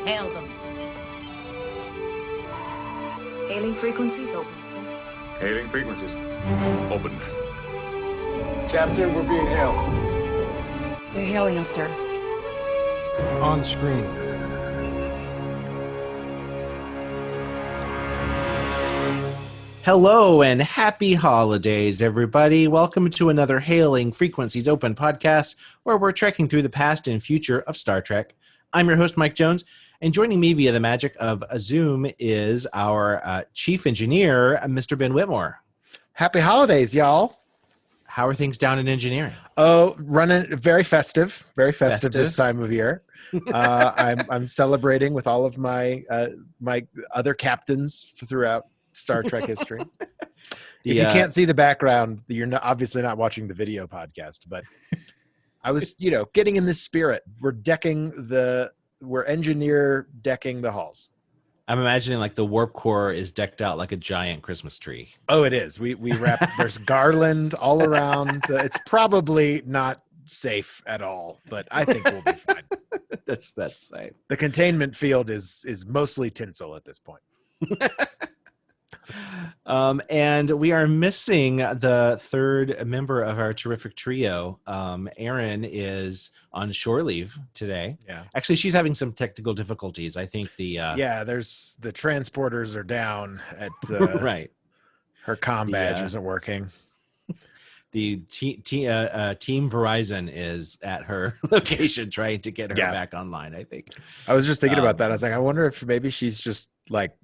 Hail them. Hailing frequencies open, sir. Hailing frequencies. Open. Captain, we're being hailed. They're hailing us, sir. On screen. Hello and happy holidays, everybody. Welcome to another Hailing Frequencies Open podcast where we're trekking through the past and future of Star Trek. I'm your host, Mike Jones, and joining me via the magic of Zoom is our chief engineer, Mr. Ben Whitmore. Happy holidays, y'all. How are things down in engineering? Oh, running very festive this time of year. I'm celebrating with all of my my other captains throughout Star Trek history. If you can't see the background, you're obviously not watching the video podcast, but I was, getting in this spirit. We're engineer decking the halls. I'm imagining like the warp core is decked out like a giant Christmas tree. Oh, it is. We wrap, there's garland all around. It's probably not safe at all, but I think we'll be fine. That's fine. The containment field is mostly tinsel at this point. And we are missing the third member of our terrific trio. Erin is on shore leave today. Yeah. Actually, she's having some technical difficulties. I think there's the transporters are down at right. Her comm badge isn't working. The team Verizon is at her location trying to get her back online, I think. I was just thinking about that. I was like, I wonder if maybe she's just like,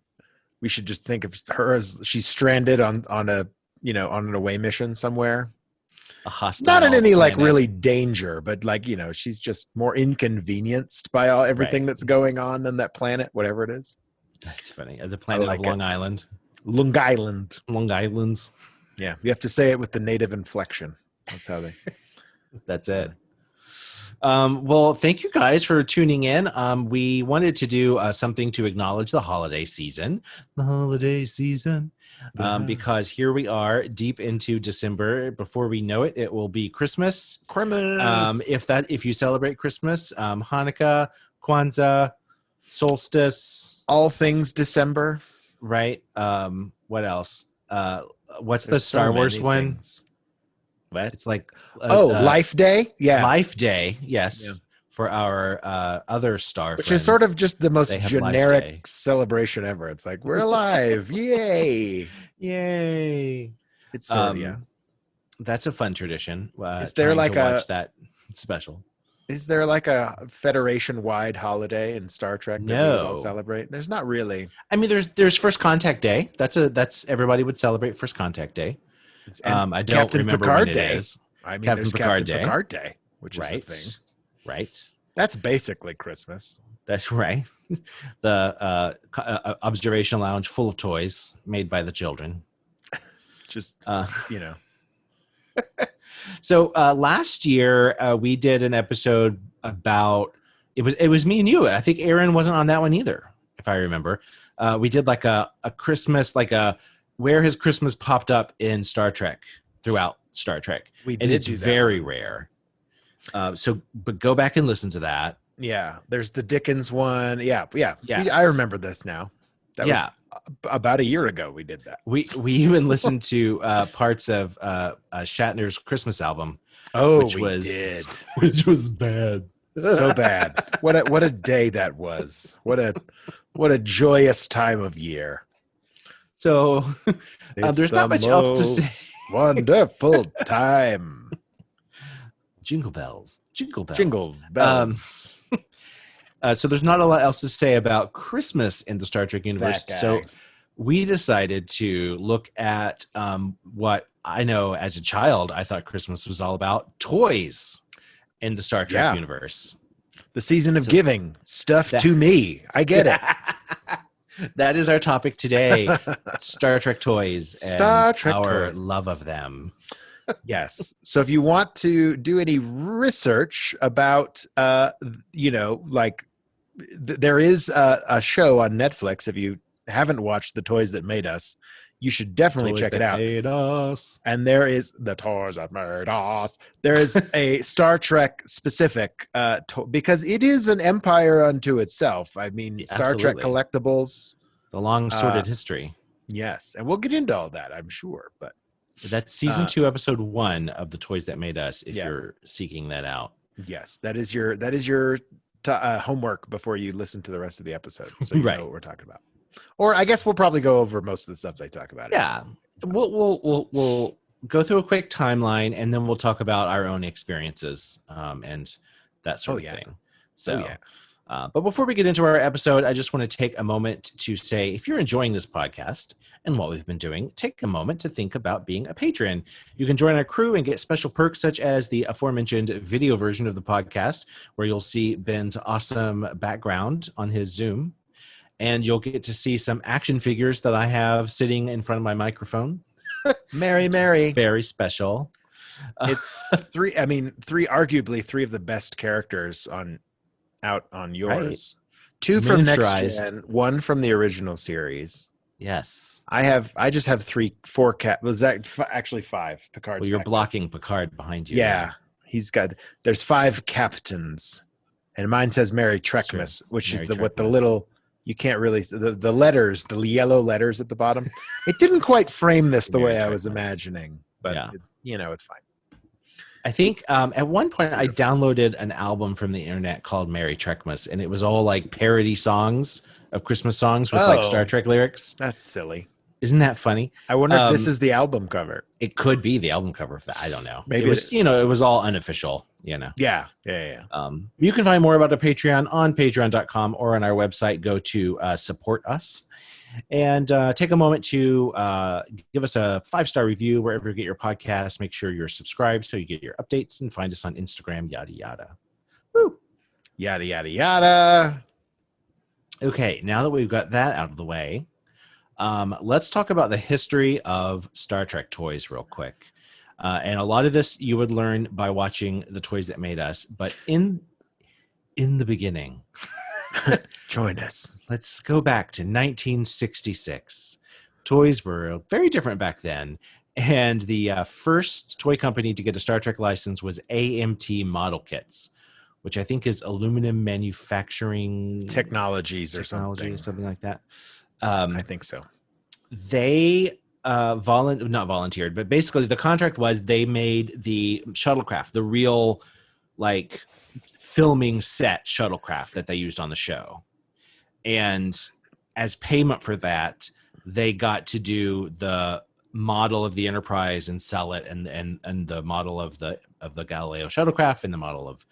we should just think of her as she's stranded on an away mission somewhere. A hostile not in any planet. like really danger, but like, she's just more inconvenienced by everything that's going on that planet, whatever it is. That's funny. The planet of Long Island. Long Island. Long Islands. Yeah. You have to say it with the native inflection. That's how they. That's it. Well, thank you guys for tuning in. We wanted to do something to acknowledge the holiday season. The holiday season. Because here we are deep into December. Before we know it, it will be Christmas. If you celebrate Christmas, Hanukkah, Kwanzaa, solstice. All things December. Right. What else? What's the Star Wars one? Things. What? It's like Life Day. Yeah, Life Day. Yes, for our other star, which friends. is sort of just the most They have generic celebration ever. It's like we're alive, yay, yay! It's that's a fun tradition. Is there like watch that special? Is there like a Federation-wide holiday in Star Trek that we would all celebrate? There's not really. I mean, there's First Contact Day. That's everybody would celebrate First Contact Day. I don't Captain remember Picard when Day. it is. I mean, Captain there's Picard Captain Day. Picard Day, which is a thing. Right. That's basically Christmas. That's right. The observation lounge full of toys made by the children. Just So last year we did an episode about it was me and you. I think Erin wasn't on that one either, if I remember. We did like a Christmas, like a where has Christmas popped up in Star Trek throughout Star Trek. And it's very rare. But go back and listen to that. Yeah, there's the Dickens one. Yeah. Yes. I remember this now. That was about a year ago we did that. We even listened to parts of Shatner's Christmas album. Oh, which was bad. So bad. What a day that was. What a joyous time of year. So there's not much else to say. Wonderful time. Jingle bells. Jingle bells. Jingle bells. So there's not a lot else to say about Christmas in the Star Trek universe. So we decided to look at what I know as a child I thought Christmas was all about, toys in the Star Trek universe. The season of giving stuff to me. I get it. That is our topic today. Star Trek toys and our love of them. Yes. So if you want to do any research about, there is a show on Netflix. If you haven't watched The Toys That Made Us, You should definitely Toys check it that out. made us. And there is the toys that made us. There is a Star Trek specific because it is an empire unto itself. I mean, Yeah, Star Trek absolutely. collectibles. The long sordid history. Yes, and we'll get into all that, I'm sure. But That's season 2, episode 1 of the Toys That Made Us. If Yeah. you're seeking that out, yes, that is your homework before you listen to the rest of the episode, so you Right. know what we're talking about. Or I guess we'll probably go over most of the stuff they talk about. yeah, we'll go through a quick timeline, and then we'll talk about our own experiences and that sort of thing. So, but before we get into our episode, I just want to take a moment to say, if you're enjoying this podcast and what we've been doing, take a moment to think about being a patron. You can join our crew and get special perks such as the aforementioned video version of the podcast, where you'll see Ben's awesome background on his Zoom, and you'll get to see some action figures that I have sitting in front of my microphone. Mary. Very special. It's arguably three of the best characters out on yours. Right. 2 from Next Miniaturized. Gen, 1 from the original series. Yes. I just have 4 was that actually 5 Picard's. Well, you're back blocking Picard behind you. there. Yeah, there's 5 captains, and mine says Merry Trekmas, which Merry is what the Trekmas. little, you can't really, the letters, the yellow letters at the bottom. It didn't quite frame this the Merry way I was Trekmas. imagining, but Yeah. it's fine. I think at one point I downloaded an album from the internet called Merry Trekmas, and it was all like parody songs of Christmas songs with like Star Trek lyrics. That's silly. Isn't that funny? I wonder if this is the album cover. It could be the album cover of that. I don't know. Maybe it was, it was all unofficial, Yeah. You can find more about our Patreon on patreon.com or on our website. Go to support us and take a moment to give us a 5-star review wherever you get your podcasts. Make sure you're subscribed so you get your updates, and find us on Instagram, yada, yada. Woo. Yada, yada, yada. Okay, now that we've got that out of the way, let's talk about the history of Star Trek toys real quick. And a lot of this you would learn by watching the Toys That Made Us. But in the beginning, Join us. let's go back to 1966. Toys were very different back then. And the first toy company to get a Star Trek license was AMT Model Kits, which I think is Aluminum Manufacturing Technologies or Technology, something like that. I think so. They not volunteered, but basically the contract was they made the shuttlecraft, the real like filming set shuttlecraft that they used on the show. And as payment for that, they got to do the model of the Enterprise and sell it, and the model of the Galileo shuttlecraft and the model of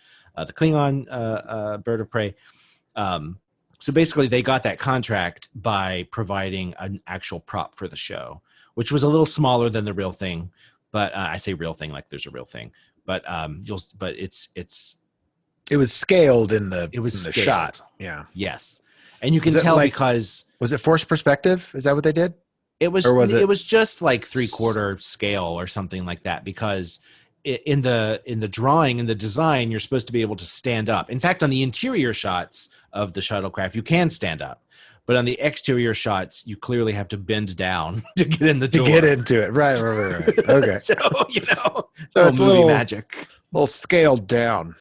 the Klingon bird of prey. So basically they got that contract by providing an actual prop for the show, which was a little smaller than the real thing. But I say real thing like there's a real thing, but It was scaled in the scaled. shot. Yeah. Yes. And you can Was it tell like- because Was it forced perspective? Is that what they did? it was, or was it it- was just like 3/4 scale or something like that, because in the drawing, in the design, you're supposed to be able to stand up. In fact, on the interior shots of the shuttlecraft, you can stand up. But on the exterior shots, you clearly have to bend down to get in the door. To get into it. Right. Okay. So, So it's a movie little- magic. little scaled down.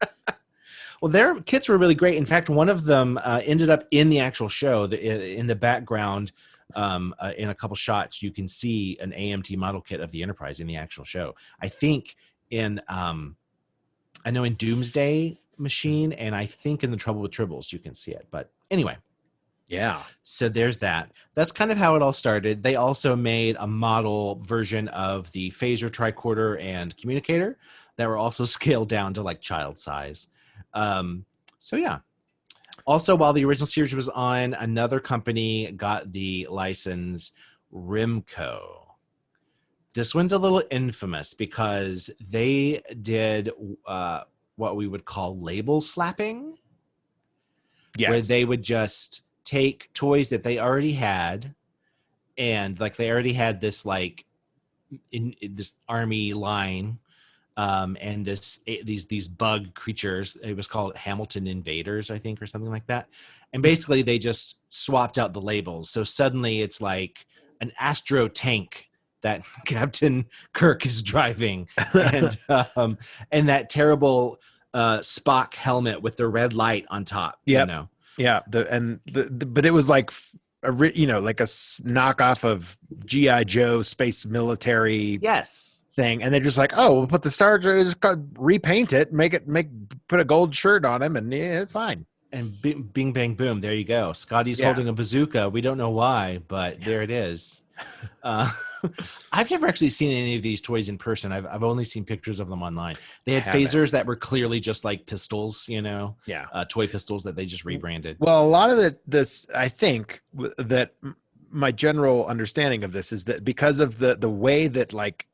Well, their kits were really great. In fact, one of them ended up in the actual show. In the background, in a couple shots, you can see an AMT model kit of the Enterprise in the actual show. I think I know in Doomsday Machine, and I think in The Trouble with Tribbles, you can see it. But anyway. Yeah. So there's that. That's kind of how it all started. They also made a model version of the phaser, tricorder, and communicator that were also scaled down to like child size. So yeah. Also, while the original series was on, another company got the license, Rimco. This one's a little infamous because they did what we would call label slapping. Yes. Where they would just take toys that they already had, and like they already had this like in this army line, and these bug creatures. It was called Hamilton Invaders, I think, or something like that. And basically they just swapped out the labels. So suddenly it's like astro tank that Captain Kirk is driving, and that terrible Spock helmet with the red light on top. Yep. You know, Yeah, but it was like like a knockoff of GI Joe space military yes, thing, and they're just like, oh, we'll put the Star just repaint it, put a gold shirt on him, and yeah, it's fine. and bing bang boom, there you go. Scotty's holding a bazooka. We don't know why, but there it is. I've never actually seen any of these toys in person. I've only seen pictures of them online. They had phasers that were clearly just like pistols, toy pistols that they just rebranded. Well, a lot of this, I think that my general understanding of this is that because of the way that like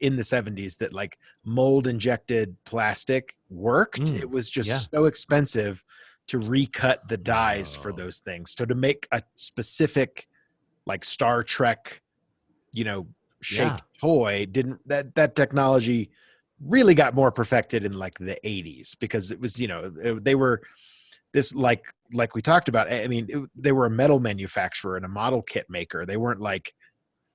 in the 70s that like mold injected plastic worked, it was just so expensive to recut the dies for those things. So to make a specific like Star Trek, shaped toy, that technology really got more perfected in like the 80s, because it was, they were this like we talked about. I mean, they were a metal manufacturer and a model kit maker. They weren't like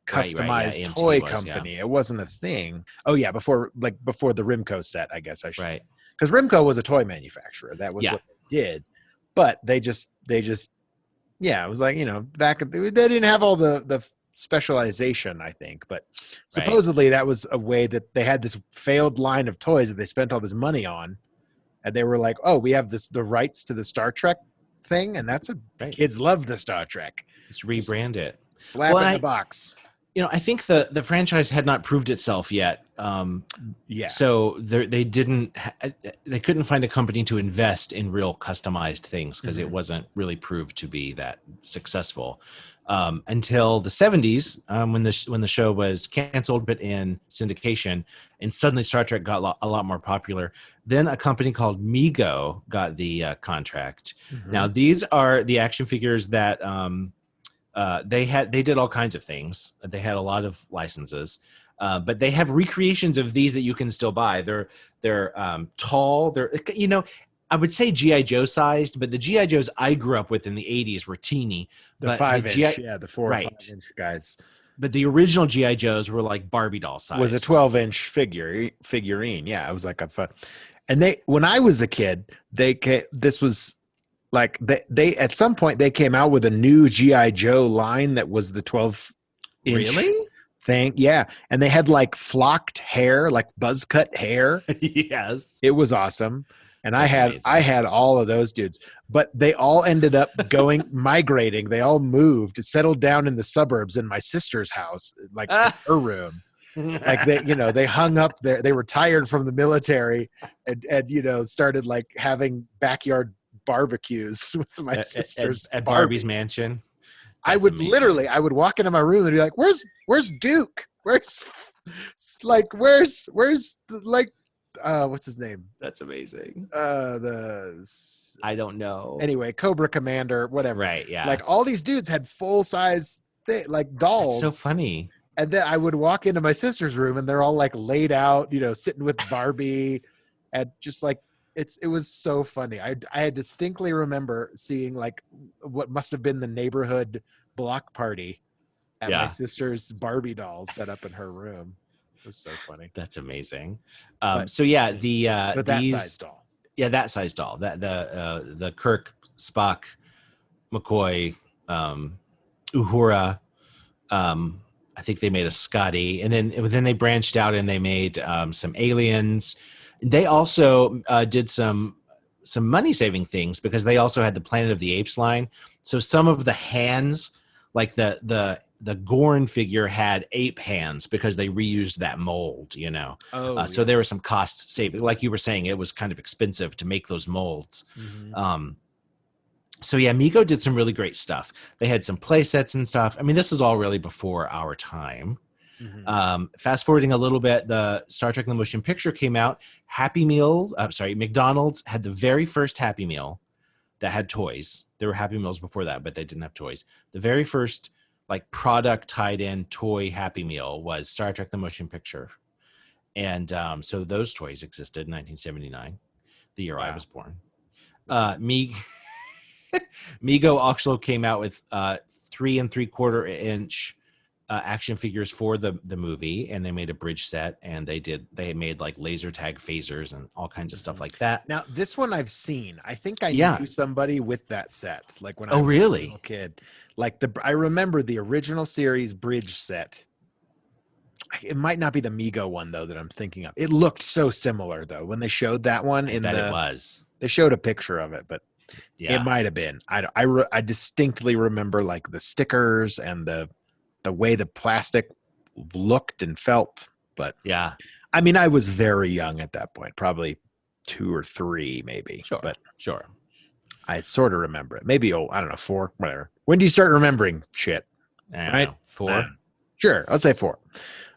customized toy company. It wasn't a thing. Oh yeah. Before the Rimco set, I guess I should say. Because Rimco was a toy manufacturer. That was what they did. But they just it was like, they didn't have all the specialization, I think, but supposedly that was a way that they had this failed line of toys that they spent all this money on, and they were like, oh, we have the rights to the Star Trek thing, and kids love the Star Trek. Just rebrand it. Slap in the box. I think the franchise had not proved itself yet. So they couldn't find a company to invest in real customized things, because it wasn't really proved to be that successful until the 70s, when the show was canceled but in syndication, and suddenly Star Trek got a lot more popular. Then a company called Mego got the contract. Now these are the action figures that they did all kinds of things. They had a lot of licenses, but they have recreations of these that you can still buy. They're tall. They're, I would say GI Joe sized, but the GI Joes I grew up with in the 80s were teeny. The 5-inch, the 4 or 5-inch guys. But the original GI Joes were like Barbie doll size. Was a 12-inch figurine. Yeah, it was like a fun. And when I was a kid, this was like they at some point they came out with a new GI Joe line that was the 12-inch thing. Yeah, and they had like flocked hair, like buzz cut hair. Yes, it was awesome. And I had all of those dudes, but they all ended up migrating. They all moved, settled down in the suburbs in my sister's house, like her room. Like they hung up there. They retired from the military and started like having backyard barbecues with my sisters at Barbie's mansion. I would walk into my room and be like, where's Duke? Where's what's his name? That's amazing. I don't know. Anyway, Cobra Commander, whatever. Right, yeah. Like all these dudes had full size like dolls. That's so funny. And then I would walk into my sister's room and they're all like laid out, sitting with Barbie, and just like it was so funny. I distinctly remember seeing like what must have been the neighborhood block party at my sister's Barbie dolls set up in her room. It was so funny. That's amazing. But that size doll. Yeah, that size doll. That the Kirk, Spock, McCoy, Uhura. I think they made a Scotty, and then they branched out and they made some aliens. They also did some money saving things, because they also had the Planet of the Apes line. So some of the hands, like the Gorn figure had ape hands because they reused that mold, So there was some cost saving. Like you were saying, it was kind of expensive to make those molds. So yeah, Mego did some really great stuff. They had some play sets and stuff. I mean, this is all really before our time. Fast forwarding a little bit, the Star Trek: The Motion Picture came out. McDonald's had the very first Happy Meal that had toys. There were Happy Meals before that, but they didn't have toys. The very first like product tied in toy Happy Meal was Star Trek: The Motion Picture. And so those toys existed in 1979, the year I was born. Mego also came out with 3 3/4 inch action figures for the movie, and they made a bridge set, and they made like laser tag phasers and all kinds of stuff like that. Now, this one I've seen. I think I Yeah. knew somebody with that set. Like when I Oh, was really? a little kid. Like I remember the original series bridge set. It might not be the Mego one though that I'm thinking of. It looked so similar though when they showed that one. It was. They showed a picture of it, but Yeah. it might have been. I distinctly remember like the stickers and the way the plastic looked and felt. But Yeah. I mean, I was very young at that point, probably 2 or 3 maybe. Sure. But Sure. I sort of remember it. Maybe, I don't know, 4, whatever. When do you start remembering shit? I don't Right? know, 4. Sure, I'll say 4.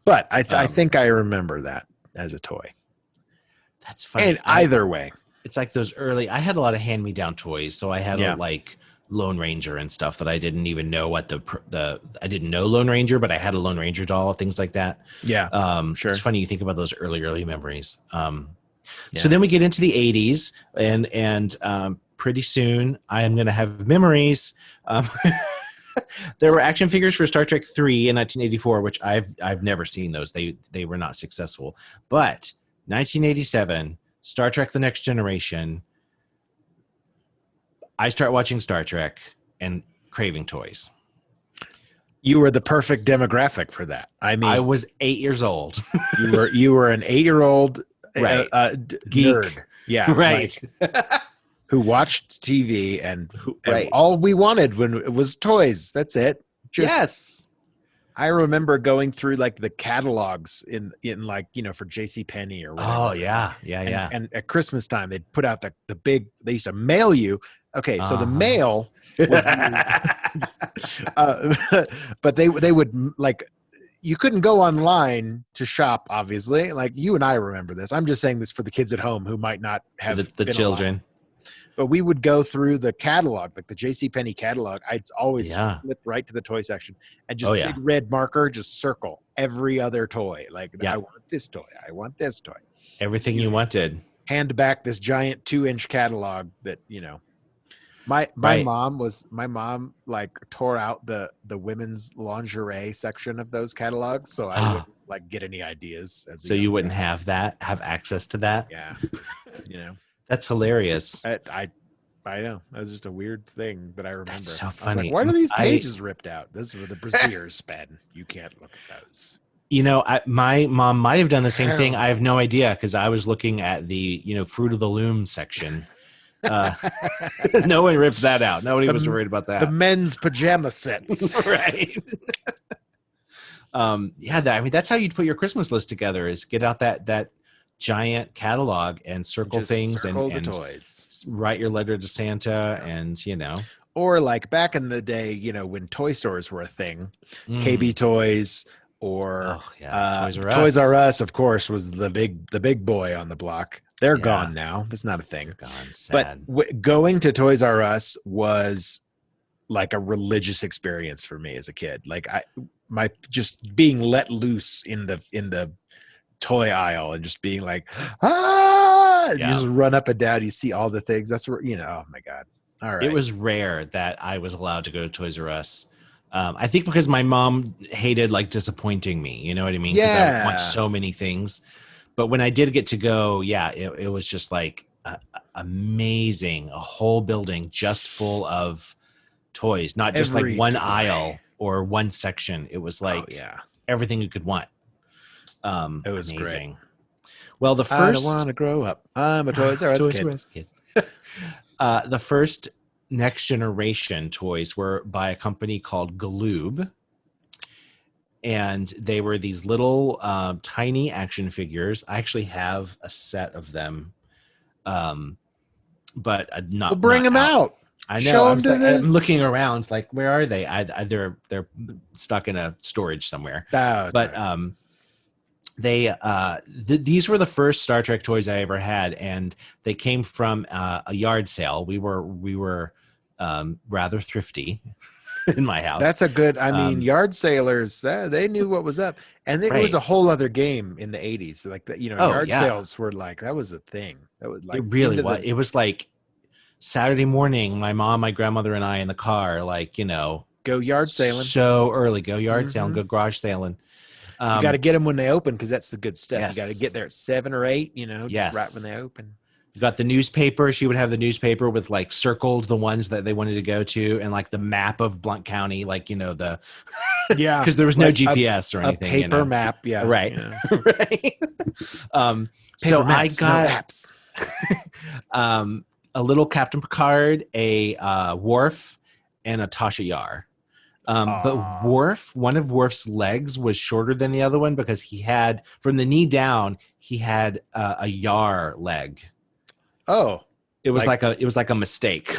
But I think I remember that as a toy. That's funny. And either way. It's like those early. I had a lot of hand-me-down toys, so I had like Lone Ranger and stuff that I didn't even know what I didn't know Lone Ranger, but I had a Lone Ranger doll, things like that. Yeah, sure. It's funny you think about those early memories. So then we get into the 80s, and pretty soon I am going to have memories. There were action figures for Star Trek 3 in 1984, which I've never seen those. They were not successful. But 1987, Star Trek: The Next Generation. I start watching Star Trek and craving toys. You were the perfect demographic for that. I mean, I was 8 years old. you were an 8-year-old Right. geek. Nerd. Yeah, Right. Who watched TV and Right. all we wanted when it was toys. That's it. Yes. I remember going through like the catalogs in like, for JCPenney or whatever. Oh yeah. And at Christmas time, they'd put out the big, they used to mail you. Okay. So the mail was, but they would like, you couldn't go online to shop, obviously. Like you and I remember this. I'm just saying this for the kids at home who might not have the been children. alive. But we would go through the catalog, like the JCPenney catalog. I'd always flip right to the toy section and just big red marker, just circle every other toy. Like, I want this toy. I want this toy. Everything you wanted. Hand back this giant 2-inch catalog that, my mom like tore out the women's lingerie section of those catalogs. So I wouldn't like get any ideas. So you wouldn't have access to that? Yeah. That's hilarious. I know. That was just a weird thing that I remember. That's so I was funny. like, why are these pages ripped out? Those were the brassieres, Ben. You can't look at those. My mom might have done the same thing. I have no idea because I was looking at the Fruit of the Loom section. No one ripped that out. Nobody was worried about that. The men's pajama sets, right? That's how you'd put your Christmas list together: is get out that giant catalog and circle things and the toys. Write your letter to Santa and or like back in the day, when toy stores were a thing, KB Toys or Toys R Us, of course, was the big boy on the block. They're gone now. That's not a thing. They're gone. Sad. But going to Toys R Us was like a religious experience for me as a kid. Like my just being let loose in the toy aisle and just being like, you just run up and down. You see all the things. That's where, oh my God. All right. It was rare that I was allowed to go to Toys R Us. I think because my mom hated like disappointing me. You know what I mean? Because I would want so many things. But when I did get to go, it was just like amazing. A whole building just full of toys, not just like one aisle or one section. It was like everything you could want. It was amazing. Great. Well, the first I don't want to grow up. I'm a Toys R Us kid. The first Next Generation toys were by a company called Galoob, and they were these little tiny action figures. I actually have a set of them, but not. We'll bring them out. I know. I'm looking around, like, where are they? They're stuck in a storage somewhere. But these were the first Star Trek toys I ever had, and they came from a yard sale. We were rather thrifty in my house. That's a good. I mean, yard sailors, they knew what was up, and it was a whole other game in the 80s. Like that, yard sales were like that was a thing. That was like it really was. It was like Saturday morning. My mom, my grandmother, and I in the car, like Go yard sailing. So early. Go yard sailing. Mhm. Go garage sailing. You got to get them when they open because that's the good stuff. Yes. You got to get there at 7 or 8, Yes. just right when they open. You got the newspaper. She would have the newspaper with like circled the ones that they wanted to go to, and like the map of Blount County, like the Yeah, because there was no like GPS or a anything. paper map. Yeah, Right. yeah. Right. So maps, I no got apps. a little Captain Picard, a Worf, and a Tasha Yar. But Worf, one of Worf's legs was shorter than the other one because he had, from the knee down, he had a Yar leg. Oh, It was like a mistake.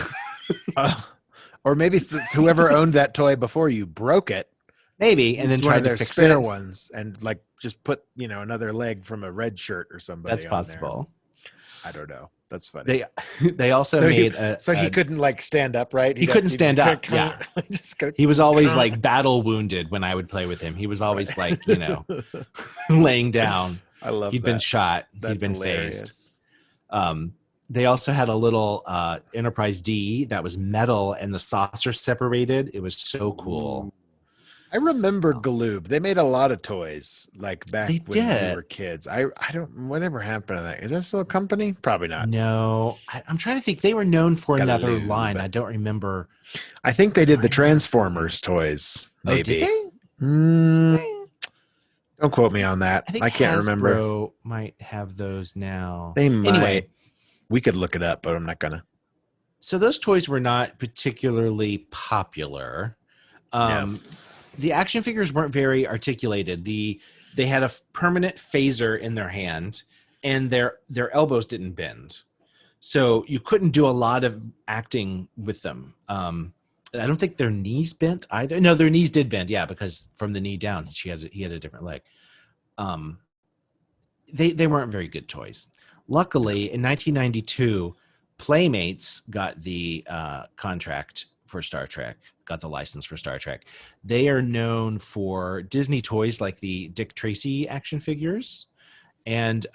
or maybe it's whoever owned that toy before you broke it. Maybe, and then One of tried to their fix spare it. ones and like just put another leg from a red shirt or somebody. That's on possible. there. I don't know. That's funny. They also made he couldn't like stand up, right? He couldn't stand up. Yeah, just he was always like battle wounded when I would play with him. He was always like laying down. I love. He'd been shot. That's He'd been hilarious. phased. They also had a little Enterprise D that was metal and the saucer separated. It was so cool. I remember Galoob. They made a lot of toys like back They when we did. were kids. I don't. Whatever happened to that? Is there still a company? Probably not. No, I'm trying to think. They were known for another Galoob. line. I don't remember. I think they did the Transformers toys. Maybe. Oh, did they? Don't quote me on that. I think I can't remember. Hasbro might have those now. They might. Anyway, We could look it up, but I'm not gonna. so those toys were not particularly popular. The action figures weren't very articulated. They had a permanent phaser in their hand, and their elbows didn't bend, so you couldn't do a lot of acting with them. I don't think their knees bent either. No, their knees did bend. Yeah, because from the knee down, he had a different leg. They weren't very good toys. Luckily, in 1992, Playmates got the contract for Star Trek, got the license for Star Trek. They are known for Disney toys like the Dick Tracy action figures. And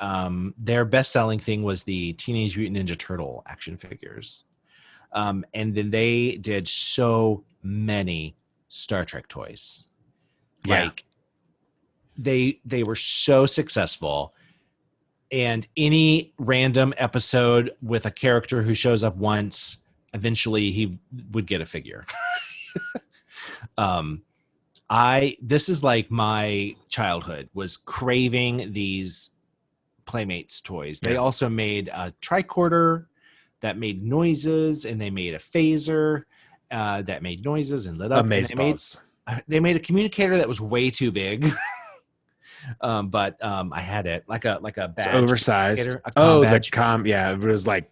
their best-selling thing was the Teenage Mutant Ninja Turtle action figures. And then they did so many Star Trek toys. Yeah. Like they were so successful. And any random episode with a character who shows up once, eventually he would get a figure. This is like my childhood, was craving these Playmates toys. They also made a tricorder that made noises, and they made a phaser that made noises and lit up. Amazeballs. They made a communicator that was way too big. But I had it like a badge. It's oversized. A comm badge. It was like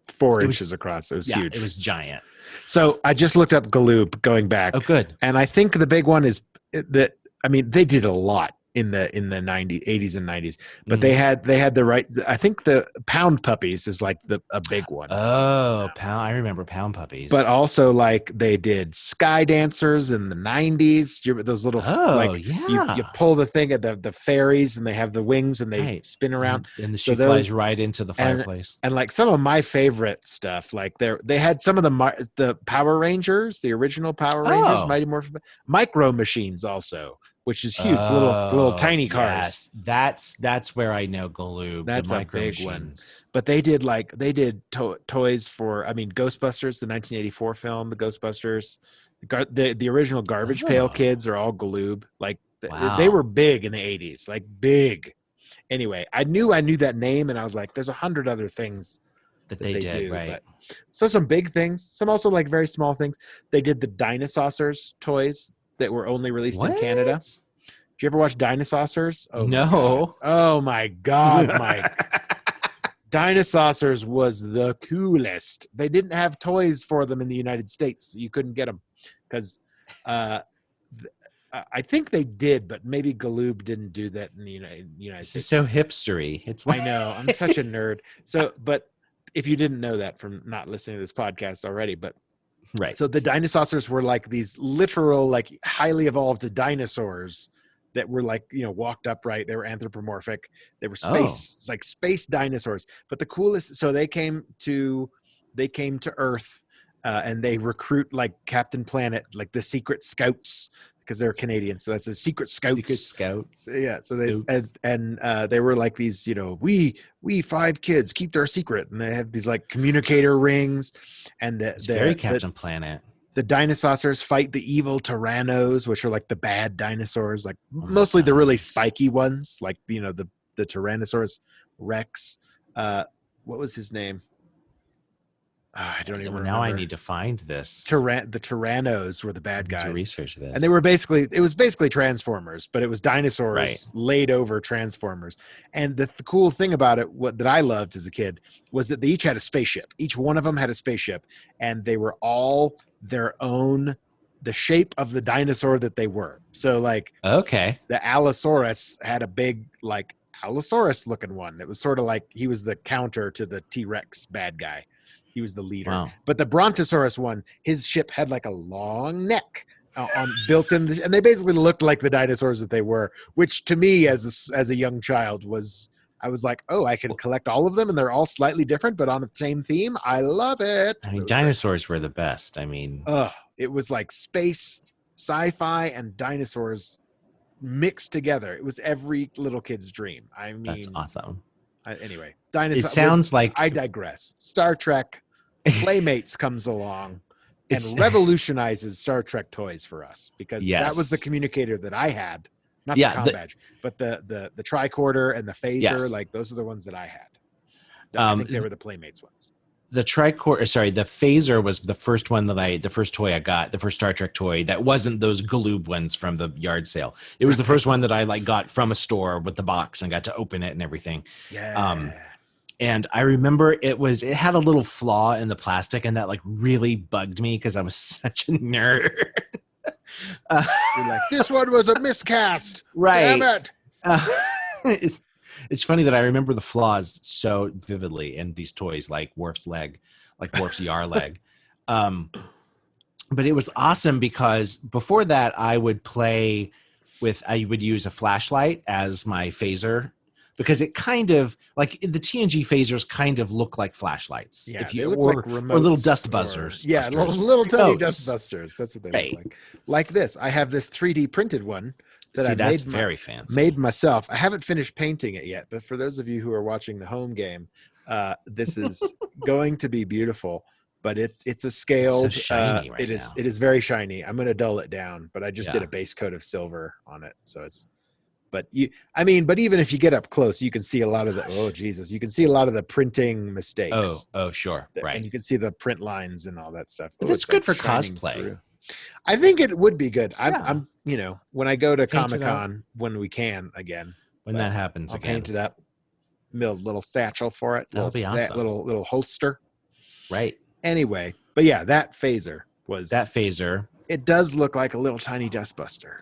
4 inches across. It was huge. It was giant. So I just looked up Galoob going back. Oh, good. And I think the big one is that, I mean, they did a lot in the 80s and 90s, but they had the right. I think the Pound Puppies is like a big one. Oh, I remember Pound Puppies. But also like they did Sky Dancers in the 90s. Those little you pull the thing at the fairies and they have the wings and they spin around. And the ship flies right into the fireplace. And like some of my favorite stuff, like they had some of the Power Rangers, the original Power Rangers, Mighty Morphin Micro Machines also, which is huge. Little tiny cars. Yes. That's where I know Galoob. That's the a big machines. one. But they did toys for, I mean, Ghostbusters, the 1984 film, the Ghostbusters, the original Garbage Pail Kids are all Galoob. Like they were big in the 80s, like big. Anyway, I knew that name, and I was like, there's 100 other things that they did, do, right? So some big things, some also like very small things. They did the Dinosaurs toys that were only released in Canada. Did you ever watch Dinosaurs? Oh, no. Oh my God, Mike. Dinosaurs was the coolest. They didn't have toys for them in the United States. You couldn't get them because I think they did, but maybe Galoob didn't do that in the United This States. is so hipstery. It's like I know. I'm such a nerd. So, but if you didn't know that from not listening to this podcast already, but right. So the Dinosaurs were like these literal, like highly evolved dinosaurs that were like, walked upright. They were anthropomorphic. They were it's like space dinosaurs. But the coolest, so they came to Earth and they recruit like Captain Planet, like the Secret Scouts, because they're Canadian, so that's the Secret Scouts. Secret Scouts. Yeah, so they Scouts. and they were like these, we 5 kids keep their secret, and they have these like communicator rings, and It's very Captain Planet. The dinosaurs fight the evil Tyrannos, which are like the bad dinosaurs, like Oh my mostly the gosh. really spiky ones, like the Tyrannosaurus Rex. What was his name? I don't even remember. Now I need to find this. The Tyrannos were the bad I need to guys. research this. And it was basically Transformers, but it was dinosaurs Right. laid over Transformers. And the cool thing about it, that I loved as a kid, was that they each had a spaceship. Each one of them had a spaceship, and they were all their own, the shape of the dinosaur that they were. So like Okay. the Allosaurus had a big like Allosaurus looking one. It was sort of like he was the counter to the T-Rex bad guy. He was the leader. Wow. But the Brontosaurus one, his ship had like a long neck built in, and they basically looked like the dinosaurs that they were. Which to me, as a young child, I was like, oh, I can collect all of them, and they're all slightly different, but on the same theme. I love it. I mean, dinosaurs were the best. I mean, It was like space, sci-fi, and dinosaurs mixed together. It was every little kid's dream. I mean, that's awesome. Anyway, It dinosaurs. sounds like I digress. Star Trek Playmates comes along and It's- revolutionizes Star Trek toys for us, because that was the Yes. communicator that I had, not Yeah, the comm badge, but the tricorder and the phaser. Yes. Like those are the ones that I had. I think they were the Playmates ones. the phaser was the first one the first toy I got, the first Star Trek toy that wasn't those Galoob ones from the yard sale. It was the first one that I like got from a store with the box and got to open it and everything. Yeah. And I remember it had a little flaw in the plastic, and that like really bugged me because I was such a nerd. You're like, this one was a miscast. Right. Damn it. It's funny that I remember the flaws so vividly in these toys, like Worf's leg, like Worf's Yar leg. But it was awesome because before that, I would use a flashlight as my phaser, because it kind of like the TNG phasers kind of look like flashlights. Yeah, if they you look or, like remotes or little dust buzzers. Yeah, busters. little tiny Notes. dust busters. That's what they Right. look like. Like this. I have this 3D printed one that See, I that's made very fancy. made myself. I haven't finished painting it yet, but for those of you who are watching the home game, this is going to be beautiful. But it's a scaled. It's so shiny right it is. now. It is very shiny. I'm going to dull it down, but I just did Yeah. a base coat of silver on it, so it's. But even if you get up close, you can see a lot of you can see a lot of the printing mistakes. Oh, sure, And right. you can see the print lines and all that stuff. But Oh, it's it's good like for shining cosplay. through. I think it would be good. Yeah. I'm when I go to Paint it Comic-Con when we can again, When that happens I'll again, paint it up. Build a little satchel for it. That'll be awesome. Little holster. right? Anyway, but yeah, that phaser was That phaser. It does look like a little tiny dustbuster.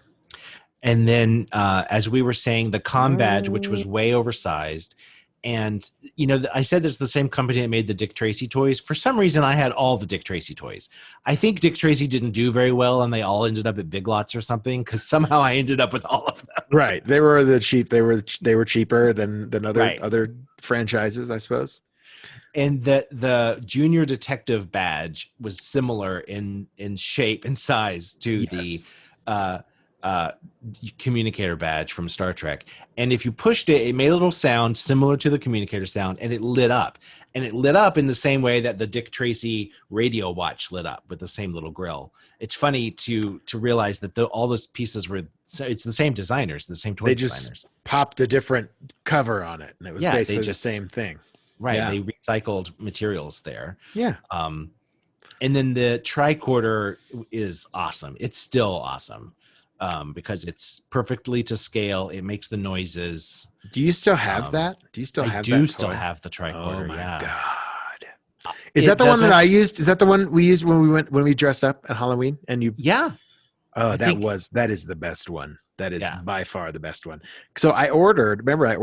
And then, as we were saying, the comm badge, which was way oversized. And, I said this is the same company that made the Dick Tracy toys. For some reason, I had all the Dick Tracy toys. I think Dick Tracy didn't do very well, and they all ended up at Big Lots or something, because somehow I ended up with all of them. Right. They were they were cheaper than other Right. other franchises, I suppose. And the Junior Detective badge was similar in shape and size to the communicator badge from Star Trek. And if you pushed it, it made a little sound similar to the communicator sound, and it lit up. And it lit up in the same way that the Dick Tracy radio watch lit up, with the same little grill. It's funny to realize that all those pieces it's the same designers, the same toy designers. Just popped a different cover on it, and it was Yeah, they basically just- the same thing. Right. Yeah. They recycled materials there. Yeah. And then the tricorder is awesome. It's still awesome. Because it's perfectly to scale. It makes the noises. Do you still have that? Do you still I have do that still toy? have the tricorder. Oh my yeah. god! Is It that the one that doesn't- I used? Is that the one we used when we dressed up at Halloween? And you? Yeah. Oh, I that is the best one. That is Yeah. by far the best one. So I ordered. Remember, I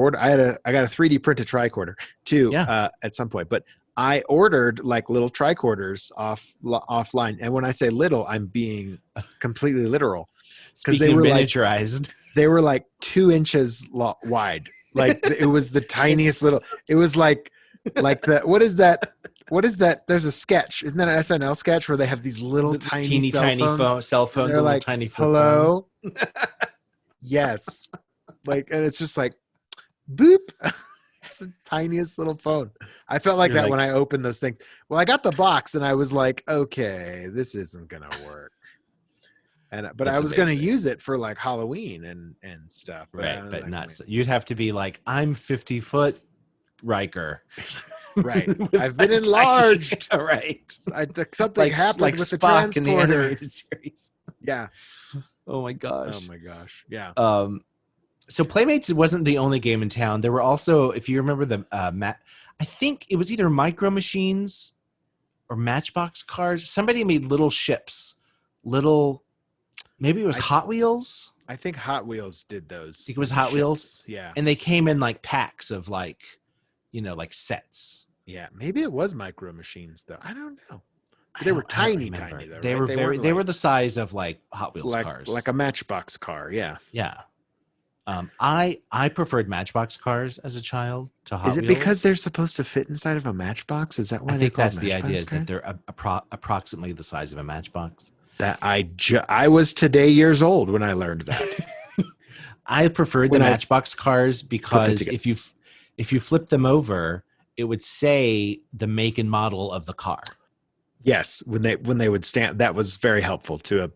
got a 3D printed tricorder too. Yeah. At some point, but I ordered like little tricorders offline. And when I say little, I'm being completely literal. Because Speaking of miniaturized. they were like 2 inches wide. Like it was the tiniest little. It was like what is that? what is that? There's a sketch. Isn't that an SNL sketch where they have these little tiny teeny cell tiny phones? cell phone, And the they're little like, tiny flip phone. hello? Yes. Like, and it's just like, boop. It's the tiniest little phone. I felt like You're that like- when I opened those things. Well, I got the box and I was like, okay, this isn't going to work. But That's I was going to amazing. use it for like Halloween and stuff. Right, I was but like, not. wait. You'd have to be like, I'm 50-foot Riker. Right. With I've been that enlarged. tiny- right. Something happened like with the Spock in the transporter. animated series. Yeah. Oh my gosh. Oh my gosh. Yeah. So Playmates wasn't the only game in town. There were also, if you remember the I think it was either Micro Machines or Matchbox cars. Somebody made little ships, maybe it was Hot Wheels. I think Hot Wheels did those. I think it was the Hot ships. Wheels. Yeah. And they came in like packs of like sets. Yeah. Maybe it was Micro Machines though. I don't know. I They were don't- I don't tiny remember. though. They right? were weren't they were like- the size of like Hot Wheels like cars. like a Matchbox car. Yeah. Yeah. I preferred Matchbox cars as a child to Hot Is it Wheels. because they're supposed to fit inside of a Matchbox? Is that why I they're think called that's the idea, Matchbox is that they're approximately the size of a matchbox. That I was today years old when I learned that. I preferred the When I Matchbox cars because together. if you flip them over, it would say the make and model of the car. Yes, when they would stand, that was very helpful to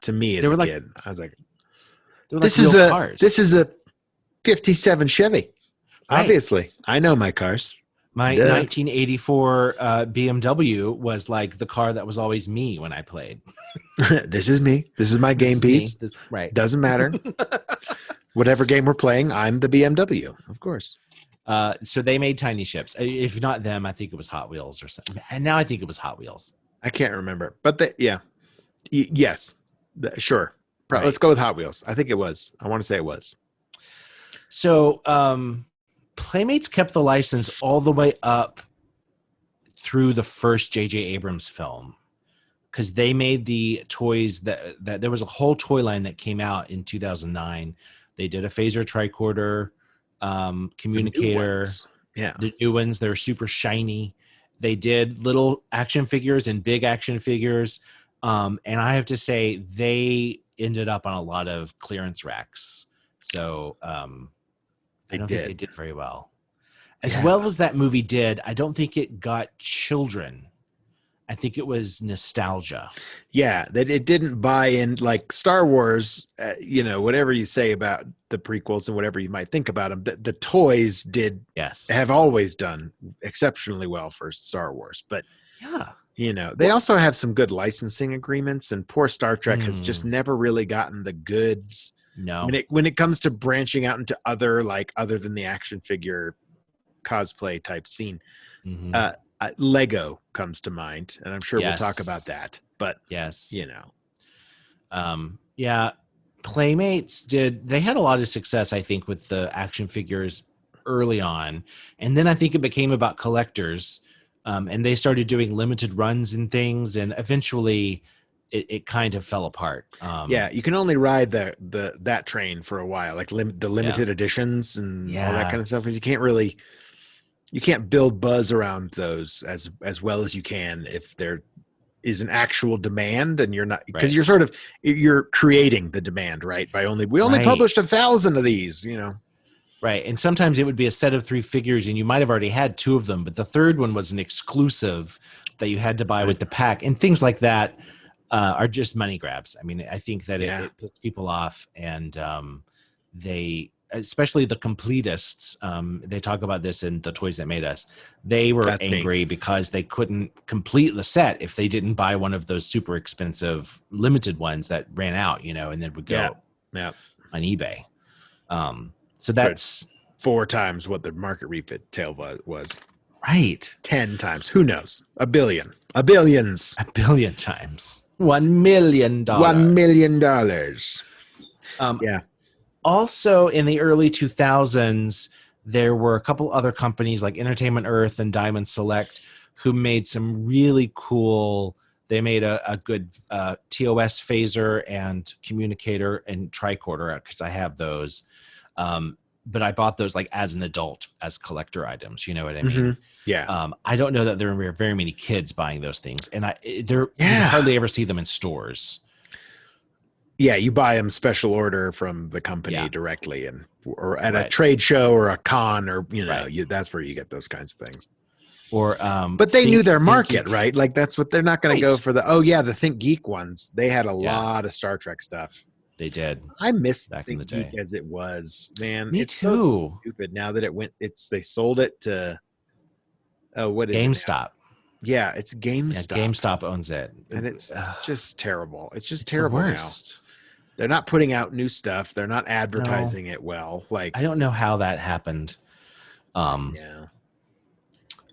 to me as They a were like- kid. I was like, They were this like is real a cars. this is a '57 Chevy. Right. Obviously, I know my cars. My Duh. 1984 BMW was like the car that was always me when I played. This is me. This is my game This is me. piece. Right. Doesn't matter. Whatever game we're playing, I'm the BMW, of course. So they made tiny ships. If not them, I think it was Hot Wheels or something. And now I think it was Hot Wheels. I can't remember, but yes, sure. Right. Let's go with Hot Wheels. I think it was. I want to say it was. So Playmates kept the license all the way up through the first J.J. Abrams film, because they made the toys that there was a whole toy line that came out in 2009. They did a phaser tricorder, communicator. Yeah. The new ones, they're super shiny. They did little action figures and big action figures. And I have to say, they ended up on a lot of clearance racks. So I don't think they did very well. As well as that movie did, I don't think it got children. I think it was nostalgia. Yeah, that it didn't buy in, like Star Wars, whatever you say about the prequels and whatever you might think about them, the toys have always done exceptionally well for Star Wars. But, they also have some good licensing agreements, and poor Star Trek has just never really gotten the goods. No. When it comes to branching out into other than the action figure cosplay type scene, Lego comes to mind, and I'm sure we'll talk about that. But Playmates they had a lot of success, I think, with the action figures early on, and then I think it became about collectors, and they started doing limited runs and things, and eventually it kind of fell apart. You can only ride that train for a while, like the limited editions and all that kind of stuff, because you can't build buzz around those as well as you can if there is an actual demand, and you're not, because you're creating the demand, right? We only published 1,000 of these, Right. And sometimes it would be a set of 3 figures, and you might have already had 2 of them, but the third one was an exclusive that you had to buy with the pack, and things like that are just money grabs. I mean, I think that it puts people off, and they, especially the completists, they talk about this in the Toys That Made Us. They were angry because they couldn't complete the set if they didn't buy one of those super expensive limited ones that ran out, and then would go on eBay. So that's 4 times what the market retail was. Right. 10 times. Who knows? A billion. Billions. A billion times. $1 million. $1 million. Also, in the early 2000s, there were a couple other companies like Entertainment Earth and Diamond Select who made some really cool. They made a good TOS phaser and communicator and tricorder, because I have those. but I bought those like as an adult, as collector items. You know what I mean? Mhm. Yeah. I don't know that there are very many kids buying those things, and you Yeah. hardly ever see them in stores. Yeah, you buy them special order from the company Yeah. directly, or at a Right. trade show or a con, or Right. that's where you get those kinds of things. Or But they knew their market, Geek. right? Like that's what they're not going to go Right. for the Think Geek ones. They had a lot of Star Trek stuff. They did. I miss Back in Think the Geek day. as it was, man. Me it's too. So stupid now that they sold it to what is it? GameStop. Yeah, it's GameStop. Yeah, GameStop owns it, And it's just terrible. It's just it's terrible the now. worst. They're not putting out new stuff. They're not advertising it well. Like I don't know how that happened. yeah.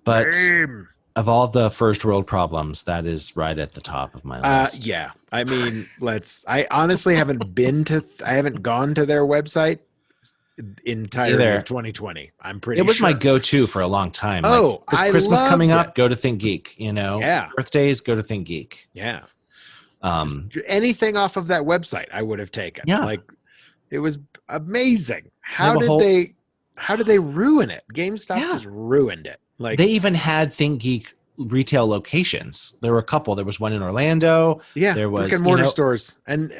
But Damn. of all the first world problems, that is right at the top of my list. Yeah. I mean, I honestly haven't I haven't gone to their website entirely of 2020. I'm pretty It was sure. my go-to for a long time. Oh, like, I Christmas coming loved up, go to Think Geek, Yeah. Birthdays, go to Think Geek. Yeah. Anything off of that website I would have taken. Yeah. Like it was amazing. How did they ruin it? GameStop just ruined it. Like they even had Think Geek retail locations. There were a couple. There was one in Orlando. Yeah, there was brick and mortar stores. And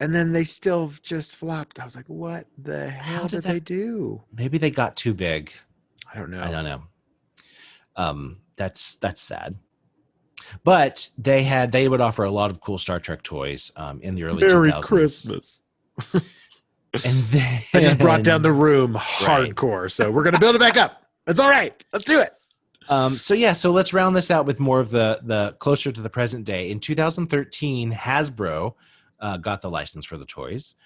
then they still just flopped. I was like, what the hell did they do? Maybe they got too big. I don't know. I don't know. That's sad. But they would offer a lot of cool Star Trek toys in the early 2000s. Merry Christmas. And then I just brought down the room hardcore. So we're gonna build it back up. It's all right. Let's do it. So let's round this out with more of the closer to the present day. In 2013, Hasbro got the license for the toys.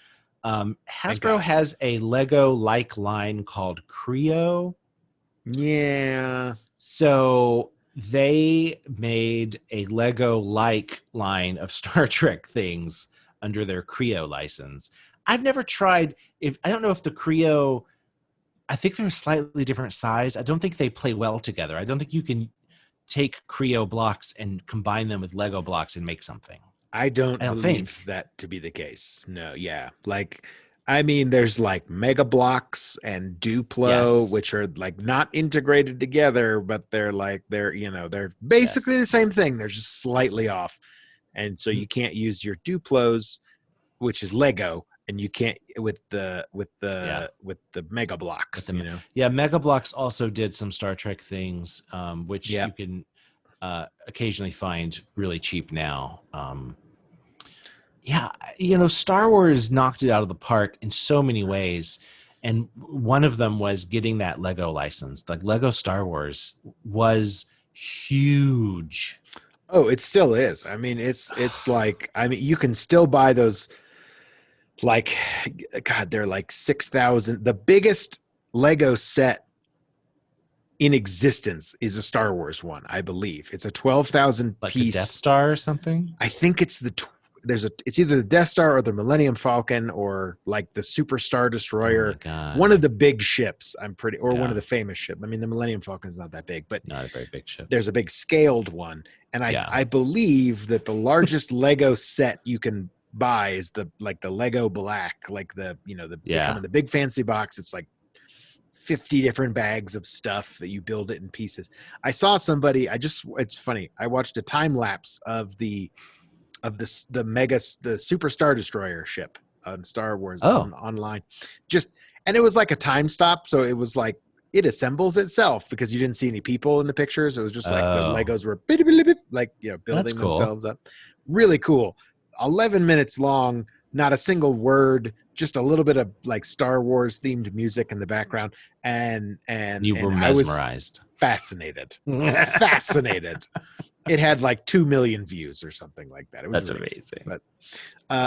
Hasbro has a Lego-like line called Creo. Yeah. So they made a Lego-like line of Star Trek things under their Creo license. I've never tried. I don't know if the Creo. I think they're a slightly different size. I don't think they play well together. I don't think you can take Creo blocks and combine them with Lego blocks and make something. I don't believe that to be the case. No, yeah. Like, I mean, there's like Mega Blocks and Duplo, which are like not integrated together, but they're basically the same thing. They're just slightly off. And so you can't use your Duplos, which is Lego, and you can't with the Mega Blocks. Mega Blocks also did some Star Trek things, which you can occasionally find really cheap now. Star Wars knocked it out of the park in so many ways, and one of them was getting that Lego license. Like Lego Star Wars was huge. Oh, it still is. I mean, it's like, I mean, you can still buy those. Like, God, they're like 6,000. The biggest Lego set in existence is a Star Wars one, I believe. It's a 12,000 like piece. The Death Star or something? I think it's it's either the Death Star or the Millennium Falcon or like the Super Star Destroyer. Oh my God. One of the big ships, one of the famous ships. I mean, the Millennium Falcon is not that big, but not a very big ship. There's a big scaled one. And I believe that the largest Lego set you can buy is the Lego Black, like they come in the big fancy box. It's like 50 different bags of stuff that you build it in pieces. I saw somebody, it's funny. I watched a time lapse of the Super Star Destroyer ship on Star Wars online. And it was like a time stop. So it was like, it assembles itself because you didn't see any people in the pictures. It was just like the Legos were building themselves up. Really cool. 11 minutes long, not a single word, just a little bit of like Star Wars themed music in the background. And you were mesmerized. I was fascinated. It had like 2 million views or something like that. It was amazing. But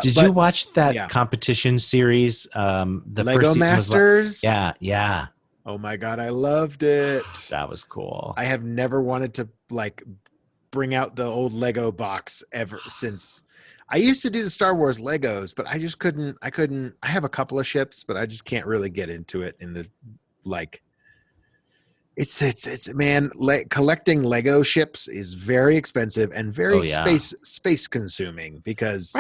did you watch that competition series? The Lego first Masters? Yeah. Oh my God, I loved it. That was cool. I have never wanted to like bring out the old Lego box ever since. I used to do the Star Wars Legos, but I just couldn't. I have a couple of ships, but I just can't really get into it in the like. It's collecting Lego ships is very expensive and very space consuming because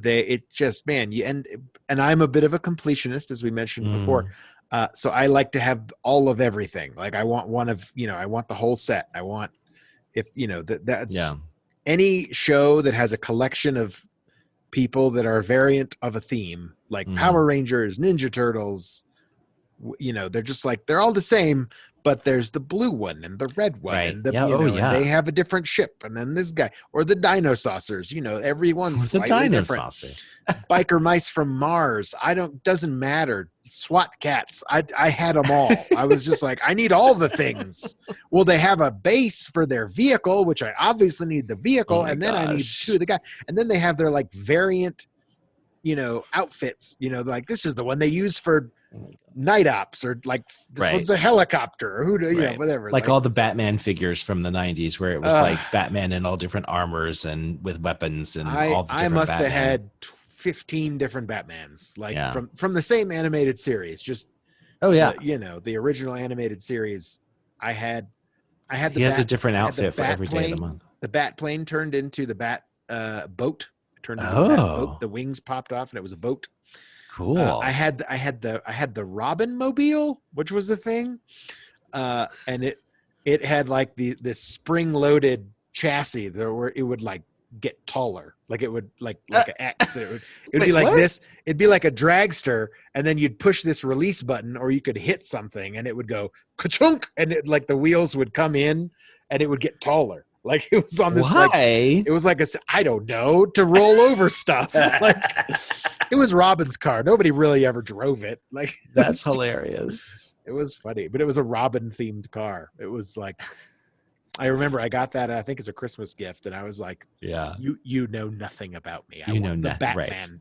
it just, man, and I'm a bit of a completionist, as we mentioned before. So I like to have all of everything. Like I want I want the whole set. I want, if that's any show that has a collection of people that are a variant of a theme, like Power Rangers, Ninja Turtles, they're just like, they're all the same, but there's the blue one and the red one, and the and they have a different ship, and then this guy, or the Dino Saucers, everyone's slightly different. Biker Mice from Mars, doesn't matter. SWAT cats, I had them all. I was just like, I need all the things. Well, they have a base for their vehicle, which I obviously need the vehicle, and then I need two of the guy, and then they have their like variant, outfits. Like this is the one they use for night ops, or like this one's a helicopter, or whatever. Like all the Batman figures from the 90s, where it was like Batman in all different armors and with weapons and all the different I must Batman. have had 15 different Batmans, like from the same animated series. Just the original animated series. I had he has a different outfit for every day of the month. The Bat plane turned into the Bat boat. Turned into a Bat boat. The wings popped off, and it was a boat. Cool. I had the Robin mobile, which was a thing, and it had like this spring loaded chassis where it would like get taller, like it would like an X. It would be like what? This. It'd be like a dragster, and then you'd push this release button, or you could hit something, and it would go ka-chunk, and like the wheels would come in, and it would get taller. Like it was on this. Why? It was like I don't know, to roll over stuff. Like it was Robin's car. Nobody really ever drove it. Like that's hilarious. It was funny, but it was a Robin themed car. It was like, I remember I got that, I think, as a Christmas gift, and I was like, "Yeah, you know nothing about me. I want the Batman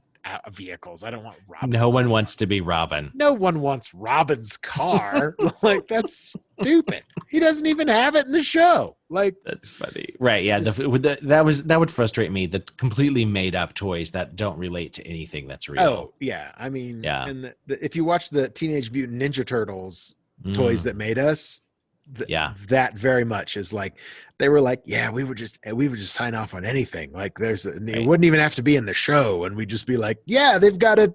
vehicles. I don't want Robin. No one wants to be Robin. No one wants Robin's car. Like that's stupid. He doesn't even have it in the show. Like that's funny, right? Yeah, that would frustrate me. The completely made up toys that don't relate to anything that's real. Oh yeah, I mean, and if you watch the Teenage Mutant Ninja Turtles toys that made us. That very much is like, they were like, we would just sign off on anything. Like it wouldn't even have to be in the show, and we'd just be like, they've got a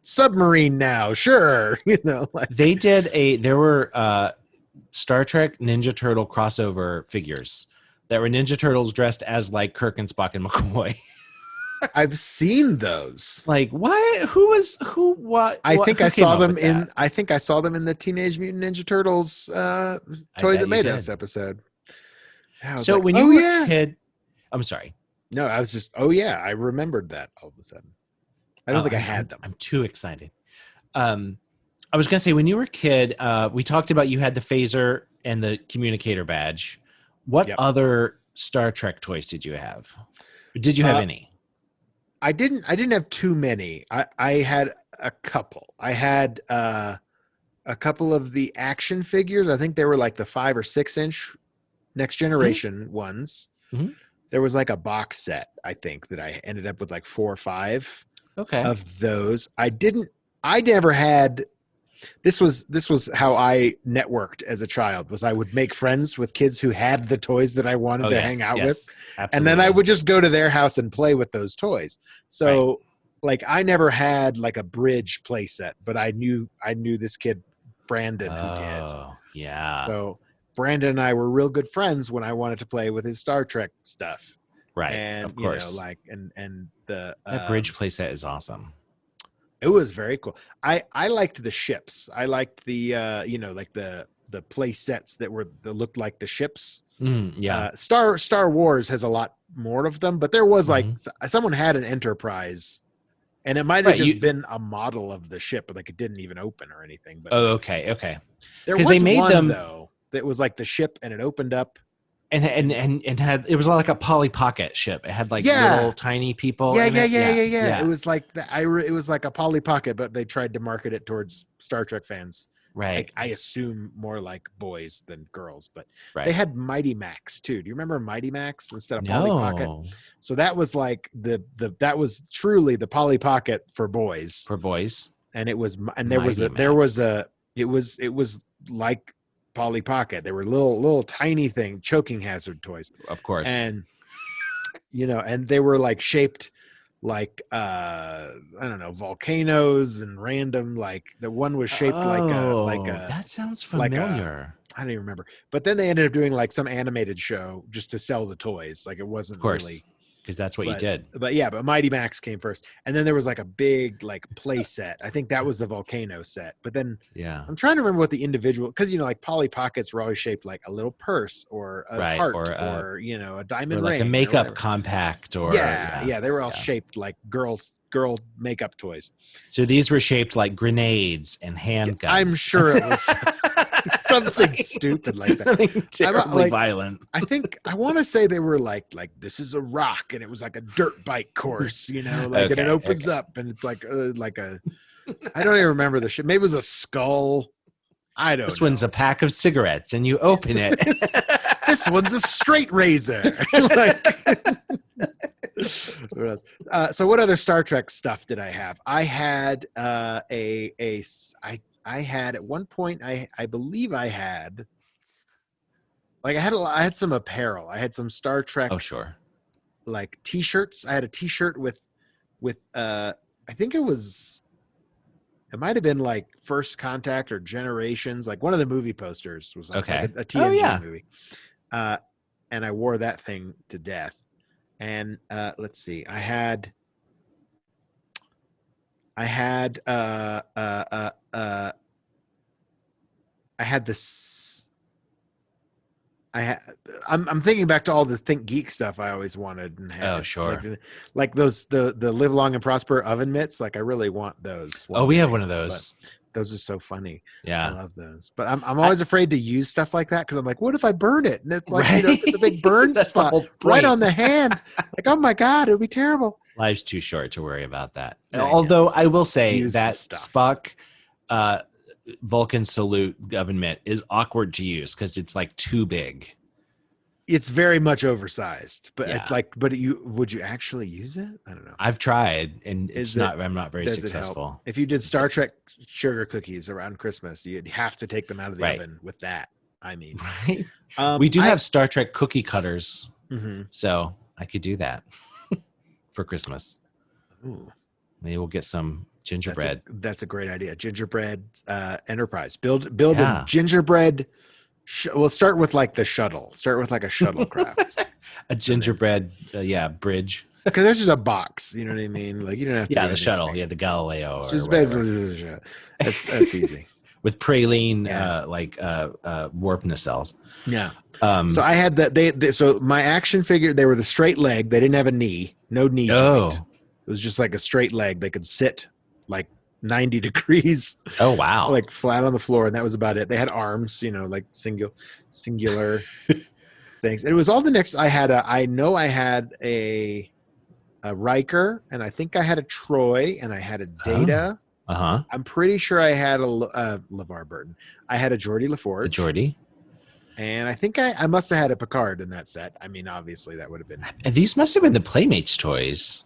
submarine now, sure. Like there were Star Trek Ninja Turtle crossover figures that were Ninja Turtles dressed as like Kirk and Spock and McCoy. I've seen those. Like what? What? I think I saw them in the Teenage Mutant Ninja Turtles Toys That Made Us episode. So like, when you were a kid, I'm sorry. No, I was just I remembered that all of a sudden. I don't think I had them. I'm too excited. I was gonna say, when you were a kid, we talked about you had the phaser and the communicator badge. What other Star Trek toys did you have? Did you have any? I didn't have too many. I had a couple. I had a couple of the action figures. I think they were like the 5 or 6 inch Next Generation ones. Mm-hmm. There was like a box set, I think, that I ended up with like 4 or 5 of those. I never had. This was how I networked as a child. Was I would make friends with kids who had the toys that I wanted to hang out with, absolutely. And then I would just go to their house and play with those toys. So, like, I never had like a bridge play set, but I knew this kid Brandon who did. Oh, yeah. So Brandon and I were real good friends when I wanted to play with his Star Trek stuff. Right, and of course. And the that bridge play set is awesome. It was very cool. I liked the ships. I liked the like the play sets that looked like the ships. Star Wars has a lot more of them, but there was like someone had an Enterprise, and it might have just been a model of the ship, but like it didn't even open or anything. But okay. There was one though that was like the ship, and it opened up. And had, it was like a Polly Pocket ship. It had like little tiny people. Yeah. It was like it was like a Polly Pocket, but they tried to market it towards Star Trek fans. Right. I assume more like boys than girls, but they had Mighty Max too. Do you remember Mighty Max instead of Polly Pocket? So that was like that was truly the Polly Pocket for boys. And it was, and there was like Polly Pocket. They were little tiny choking hazard toys, of course, and and they were like shaped like I don't know, volcanoes and random, like the one was shaped like a that sounds like a familiar. I don't even remember. But then they ended up doing like some animated show just to sell the toys. Like it wasn't Of course, really, because that's what you did. But yeah, but Mighty Max came first. And then there was like a big like play set. I think that was the volcano set. But then Yeah. I'm trying to remember what the individual, because like Polly Pockets were always shaped like a little purse or a heart or a diamond or like ring a makeup compact or yeah, they were all shaped like girl makeup toys. So these were shaped like grenades and handguns. I'm sure it was something stupid like that. Something terribly violent. I want to say they were like this is a rock, and it was like a dirt bike course, and it opens up and it's like a I don't even remember the shit. Maybe it was a skull. I don't know. This one's a pack of cigarettes and you open it. This one's a straight razor. So what other Star Trek stuff did I have? I had I had at one point I believe I had like I had some apparel. I had some Star Trek like t-shirts. I had a t-shirt with I think it might have been like First Contact or Generations, like one of the movie posters was like a TNG movie. And I wore that thing to death. And let's see, I had this. I'm thinking back to all the Think Geek stuff I always wanted and had. Oh, sure. Like those the Live Long and Prosper oven mitts. Like I really want those. Oh, we have one of those. Those are so funny. Yeah, I love those. But I'm always afraid to use stuff like that because I'm like, what if I burn it? And it's like it's a big burn spot right on the hand. Like, oh my god, it would be terrible. Life's too short to worry about that. Yeah, Although I will say use that Spock Vulcan salute oven mitt is awkward to use because it's like too big. It's very much oversized, but it's like, would you actually use it? I don't know. I've tried and I'm not very successful. If you did Star Trek sugar cookies around Christmas, you'd have to take them out of the oven with that. I mean, we do have Star Trek cookie cutters, mm-hmm. so I could do that for Christmas. Ooh. Maybe we'll get some gingerbread. That's a great idea. Gingerbread Enterprise. Build a gingerbread. We'll start with like the shuttle. Start with like a shuttlecraft. A gingerbread, bridge. Because that's just a box. You know what I mean? Like you don't have to. Yeah, the shuttle. Yeah, the Galileo. It's just basically that's easy. With praline, warp nacelles. Yeah. So I had that. So my action figure, they were the straight leg. They didn't have a knee. No knee joint. It was just like a straight leg. They could sit like 90 degrees. Oh wow! Like flat on the floor, and that was about it. They had arms, like singular things. And it was all the next. I had a Riker, and I think I had a Troy, and I had a Data. I'm pretty sure I had a LeVar Burton. I had a Geordi LaForge. Geordi. And I think I must have had a Picard in that set. I mean, obviously that would have been. And these must have been the Playmates toys.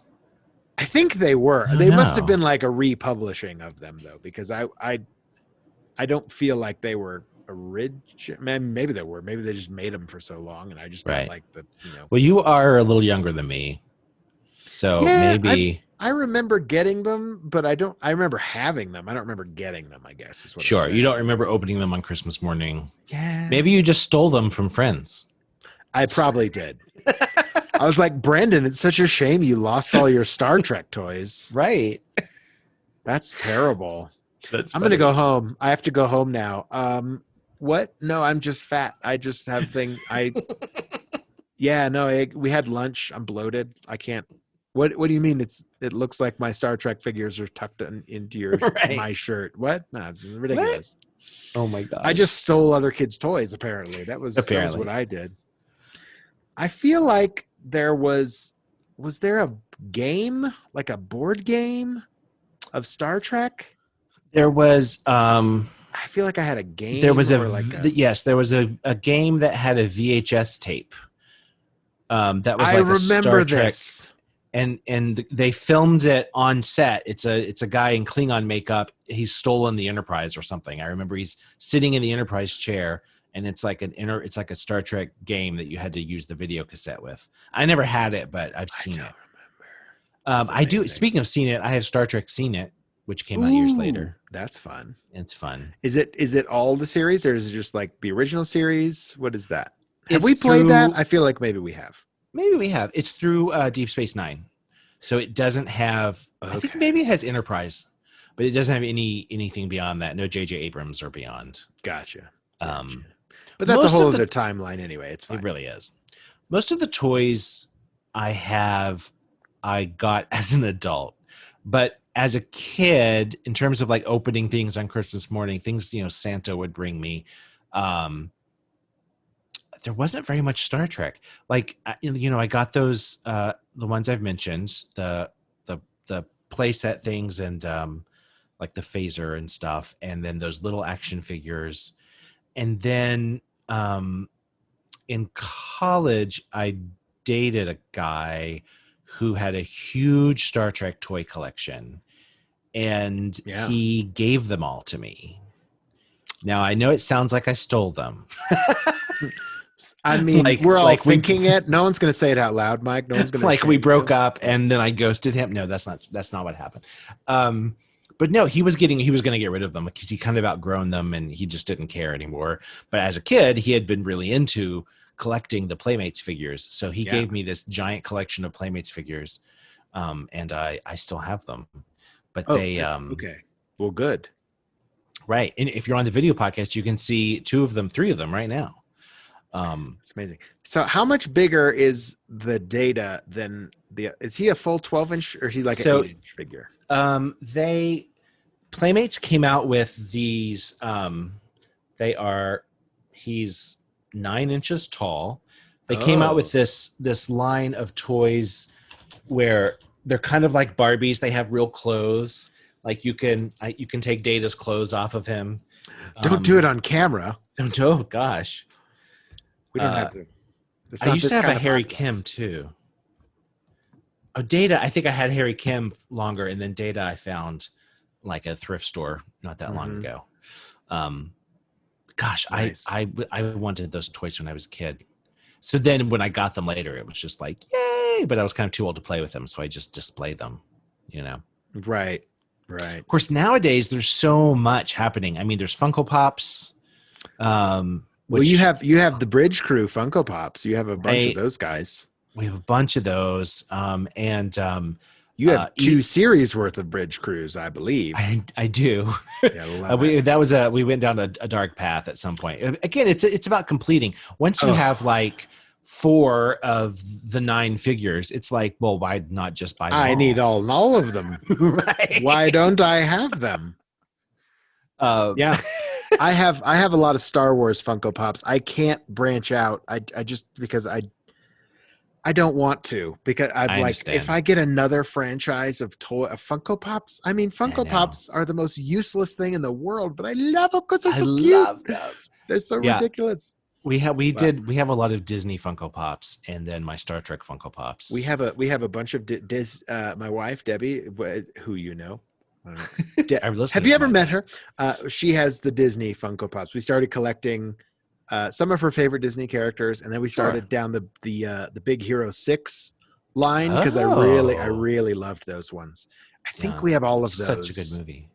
I think they were. They must have been like a republishing of them though, because I don't feel like they were original. Maybe they were. Maybe they just made them for so long, and I just don't like the. Well, you are a little younger than me, so maybe. I remember getting them, but I remember having them. I don't remember getting them, I guess is what I'm saying. You don't remember opening them on Christmas morning. Yeah. Maybe you just stole them from friends. I probably did. I was like, Brandon, it's such a shame you lost all your Star Trek toys. Right. That's terrible. I'm going to go home. I have to go home now. What? No, I'm just fat. I just have we had lunch. I'm bloated. I can't. What do you mean? It looks like my Star Trek figures are tucked into your my shirt. What? No, it's ridiculous. What? Oh my god! I just stole other kids' toys. Apparently, that was what I did. I feel like there was there a game, like a board game of Star Trek? There was. I feel like I had a game. There was there was a game that had a VHS tape. That was like a Star Trek. This. And they filmed it on set. It's a guy in Klingon makeup. He's stolen the Enterprise or something. I remember he's sitting in the Enterprise chair, and it's like a Star Trek game that you had to use the video cassette with. I never had it, but I've seen it. That's I do. amazing. Speaking of seen it, I have Star Trek Seen It, which came out years later. That's fun. It's fun. Is it all the series, or is it just like the original series? What is that? Have It's we played that? through- I feel like maybe we have. Maybe we have. It's through Deep Space Nine, so it doesn't have. I think Okay. maybe it has Enterprise, but it doesn't have anything beyond that. No J.J. Abrams or beyond. Gotcha. Um, But that's a most whole of the- other timeline anyway. It's fine. It really is. Most of the toys I have, I got as an adult, but as a kid, in terms of like opening things on Christmas morning, things Santa would bring me. There wasn't very much Star Trek. Like I got those the ones I've mentioned, the playset things and like the phaser and stuff, and then those little action figures, and then in college I dated a guy who had a huge Star Trek toy collection, and Yeah. he gave them all to me. Now I know it sounds like I stole them. I mean, Like- we're all like we- thinking it. No one's going to say it out loud, Mike. No one's going to Like we broke up and then I ghosted him. No, that's not what happened. But no, he was going to get rid of them because he kind of outgrown them and he just didn't care anymore. But as a kid, he had been really into collecting the Playmates figures. So he gave me this giant collection of Playmates figures. And I still have them. But they okay. Well, good. right. And if you're on the video podcast, you can see 3 of them right now. It's amazing. So how much bigger is the Data than is he a full 12-inch or is he like an 8-inch figure? Playmates came out with these he's 9 inches tall. They came out with this line of toys where they're kind of like Barbies. They have real clothes. Like you can take Data's clothes off of him. Don't do it on camera. Oh gosh. We don't have to. I used to have a Harry Kim too. Oh, Data. I think I had Harry Kim longer, and then Data I found like a thrift store not that long ago. Gosh, Nice. I wanted those toys when I was a kid. So then when I got them later, it was just like, yay! But I was kind of too old to play with them, so I just displayed them. Right. Of course, nowadays there's so much happening. I mean, there's Funko Pops. Well, you have the Bridge Crew Funko Pops. You have a bunch of those guys. We have a bunch of those, and You have 2 series worth of Bridge Crews, I believe. I do. Yeah, love it. We went down a dark path at some point. Again, it's about completing. Once you have like 4 of the 9 figures, it's like, well, why not just buy them I all? need all of them. Right. Why don't I have them? Yeah. I have a lot of Star Wars Funko Pops. I can't branch out. I just because I don't want to, because I like understand. if I get another franchise of Funko Pops. I mean, Funko know. Pops are the most useless thing in the world, but I love them because they're so cute. love them. They're so Yeah. ridiculous. We have a lot of Disney Funko Pops, and then my Star Trek Funko Pops. We have a bunch of my wife Debbie, who you know. Have you ever met her? She has the Disney Funko Pops. We started collecting some of her favorite Disney characters, and then we started down the Big Hero 6 line because I really loved those ones. I think we have all of those. Such a good movie.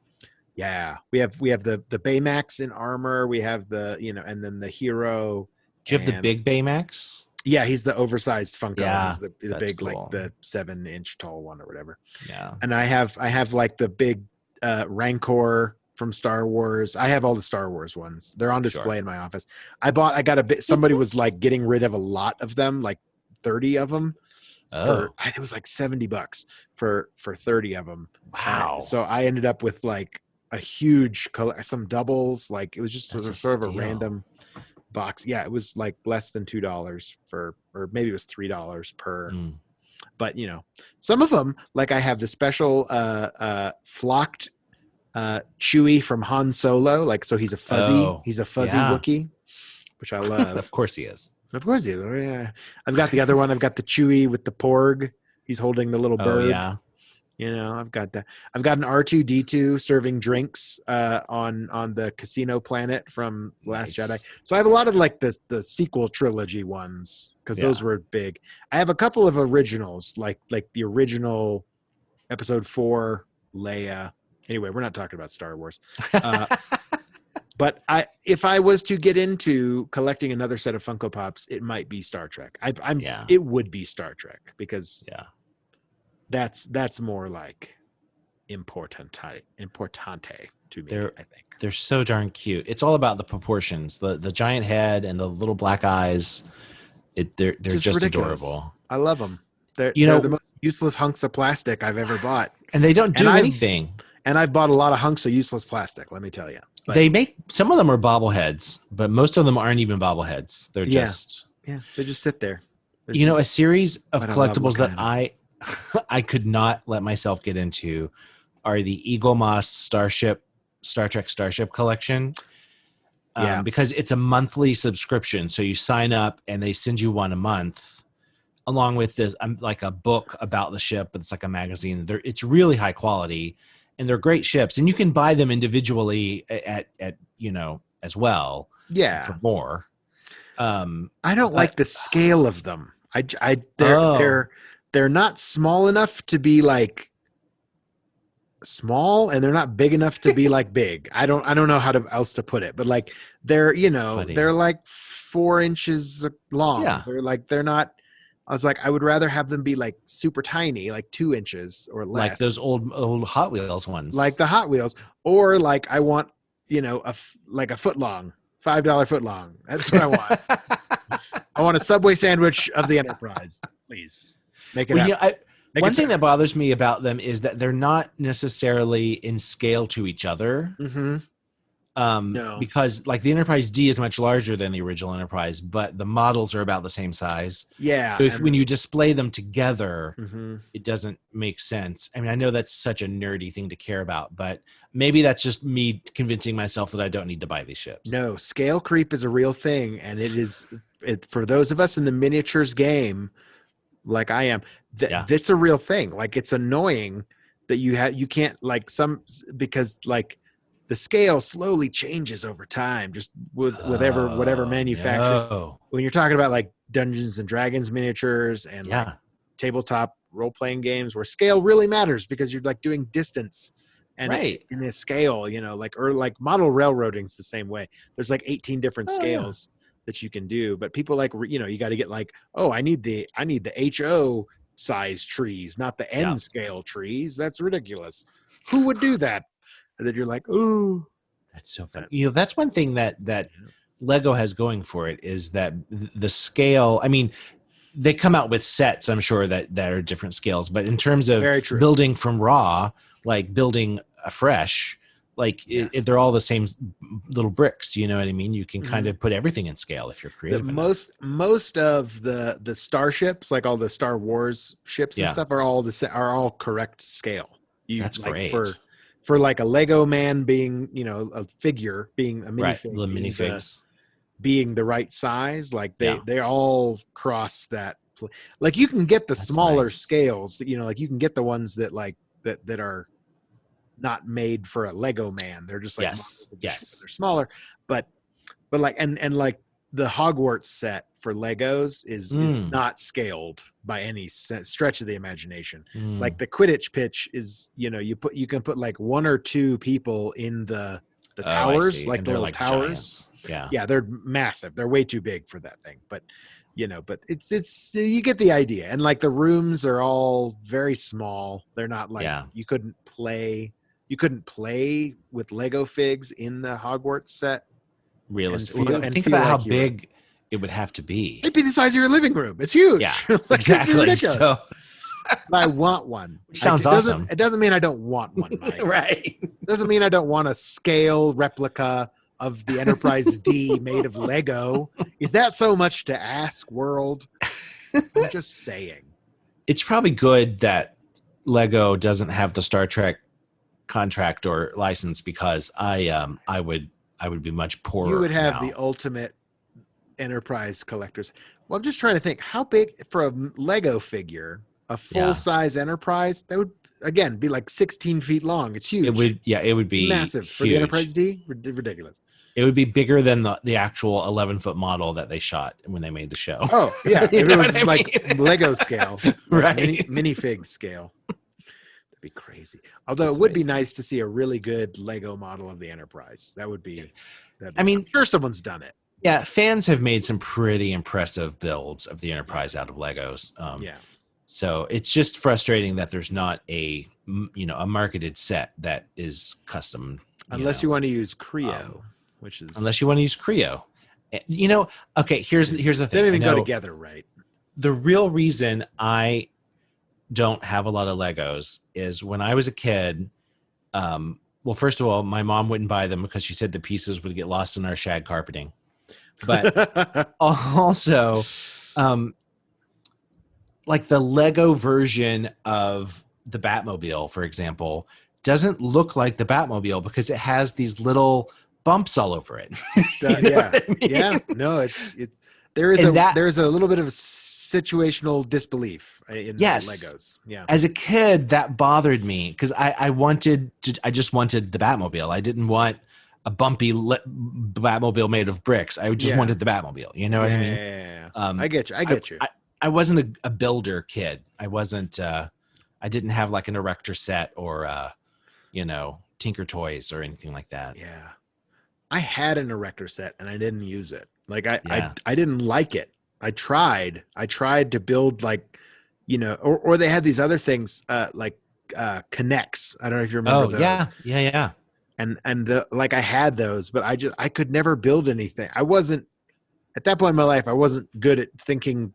Yeah, we have the Baymax in armor. We have the and then the hero. Do you have the big Baymax? Yeah, he's the oversized Funko. Yeah, He's the that's big cool. like the 7-inch tall one or whatever. Yeah. And I have like the big Rancor from Star Wars. I have all the Star Wars ones. They're on display in my office. I got a bit. Somebody was like getting rid of a lot of them, like 30 of them. It was like $70 for 30 of them. Wow. So I ended up with like a huge some doubles. Like it was just That's sort of a steal. random box. Yeah, it was like less than $2 or maybe it was $3 per. But some of them, like I have the special flocked Chewie from Han Solo, like so he's a fuzzy Wookiee, which I love. Of course he is. Of course he is. Oh, yeah. I've got the other one. I've got the Chewie with the Porg. He's holding the little bird. Oh yeah. I've got that. I've got an R2D2 serving drinks on the casino planet from Last Jedi. So I have a lot of like the sequel trilogy ones because those were big. I have a couple of originals, like the original Episode 4, Leia. Anyway, we're not talking about Star Wars. But if I was to get into collecting another set of Funko Pops, it might be Star Trek. It would be Star Trek because that's more like importante to me. I think they're so darn cute. It's all about the proportions, the giant head and the little black eyes. They're just adorable. I love them. They're the most useless hunks of plastic I've ever bought, and they don't do anything. And I've bought a lot of hunks of useless plastic. Let me tell you. But they make some of them are bobbleheads, but most of them aren't even bobbleheads. They're just they just sit there. A series of collectibles that I could not let myself get into are the Eagle Moss Star Trek Starship collection. Because it's a monthly subscription, so you sign up and they send you one a month, along with this like a book about the ship. It's like a magazine. It's really high quality. And they're great ships, and you can buy them individually at as well. Yeah, for more. I don't like the scale of them. They're not small enough to be like small, and they're not big enough to be like big. I don't know how else to put it, but like they're they're like 4 inches long. Yeah. They're not. I was like, I would rather have them be like super tiny, like 2 inches or less. Like those old Hot Wheels ones. Like the Hot Wheels. Or like I want, a foot long, $5 foot long. That's what I want. I want a Subway sandwich of the Enterprise. Please. Make it happen. One thing that bothers me about them is that they're not necessarily in scale to each other. Mm-hmm. No. Because like the Enterprise D is much larger than the original Enterprise, but the models are about the same size. Yeah. So when you display them together, mm-hmm. it doesn't make sense. I mean, I know that's such a nerdy thing to care about, but maybe that's just me convincing myself that I don't need to buy these ships. No, scale creep is a real thing, and it for those of us in the miniatures game, like I am, that's a real thing. Like it's annoying that you can't because like the scale slowly changes over time, just with whatever manufacturer. No. When you're talking about like Dungeons and Dragons miniatures and like tabletop role-playing games where scale really matters because you're like doing distance and in this scale, or like model railroading's the same way. There's like 18 different scales that you can do, but people like, you got to get like, I need the HO size trees, not the N scale trees. That's ridiculous. Who would do that? And then you're like, ooh, that's so funny. That's one thing that Lego has going for it is that the scale. I mean, they come out with sets, I'm sure that are different scales, but in terms of building from raw, like building afresh, like they're all the same little bricks. You know what I mean? You can kind of put everything in scale if you're creative. Most of the starships, like all the Star Wars ships and stuff, are all correct scale. That's great. For like a Lego man being, a figure, being a minifig, the minifigs being the right size, like they all cross that. Like you can get the smaller scales, like you can get the ones that like that are not made for a Lego man. They're just like they're smaller, but like and like the Hogwarts set for Legos is not scaled by any stretch of the imagination. Like the Quidditch pitch is, you can put like 1 or 2 people in the towers, like the little towers. Giants. Yeah, they're massive. They're way too big for that thing. But but it's you get the idea. And like the rooms are all very small. They're not like you couldn't play with Lego figs in the Hogwarts set. Realistic. Think about how big it would have to be. It'd be the size of your living room. It's huge. Yeah, like, exactly. So, but I want one. Which sounds awesome. It doesn't mean I don't want one, Mike. Right. It doesn't mean I don't want a scale replica of the Enterprise D made of Lego. Is that so much to ask, world? I'm just saying. It's probably good that Lego doesn't have the Star Trek contract or license because I would be much poorer. You would have now. the ultimate Enterprise collectors. Well, I'm just trying to think how big for a Lego figure, a full-size Enterprise, that would again be like 16 feet long. It's huge. It would be massive for the Enterprise D. Ridiculous. It would be bigger than the actual 11-foot model that they shot when they made the show. Oh yeah, if it was like Lego scale, right? Minifig scale. Be crazy. Although It's it would be amazing. nice to see a really good Lego model of the Enterprise. That would be. I mean, I'm sure someone's done it. yeah, fans have made some pretty impressive builds of the Enterprise out of Legos. Yeah. So it's just frustrating that there's not a marketed set that is custom. Unless you want to use Creo, which is unless you want to use Creo. Okay, here's the they thing. don't even I go know together, right? the real reason I don't have a lot of Legos is when I was a kid. Well, first of all, my mom wouldn't buy them because she said the pieces would get lost in our shag carpeting. But also, like the Lego version of the Batmobile, for example, doesn't look like the Batmobile because it has these little bumps all over it. Yeah. No, there's a little bit of situational disbelief in the Legos. Yeah. As a kid, that bothered me because I just wanted the Batmobile. I didn't want a bumpy Batmobile made of bricks. I just wanted the Batmobile. You know what I mean? Yeah. I get you. I wasn't a builder kid. I wasn't. I didn't have like an Erector set or Tinker Toys or anything like that. Yeah. I had an Erector set and I didn't use it. Like I didn't like it. I tried to build like, or they had these other things like Connects. I don't know if you remember those. Yeah. And I had those, but I could never build anything. I wasn't at that point in my life. I wasn't good at thinking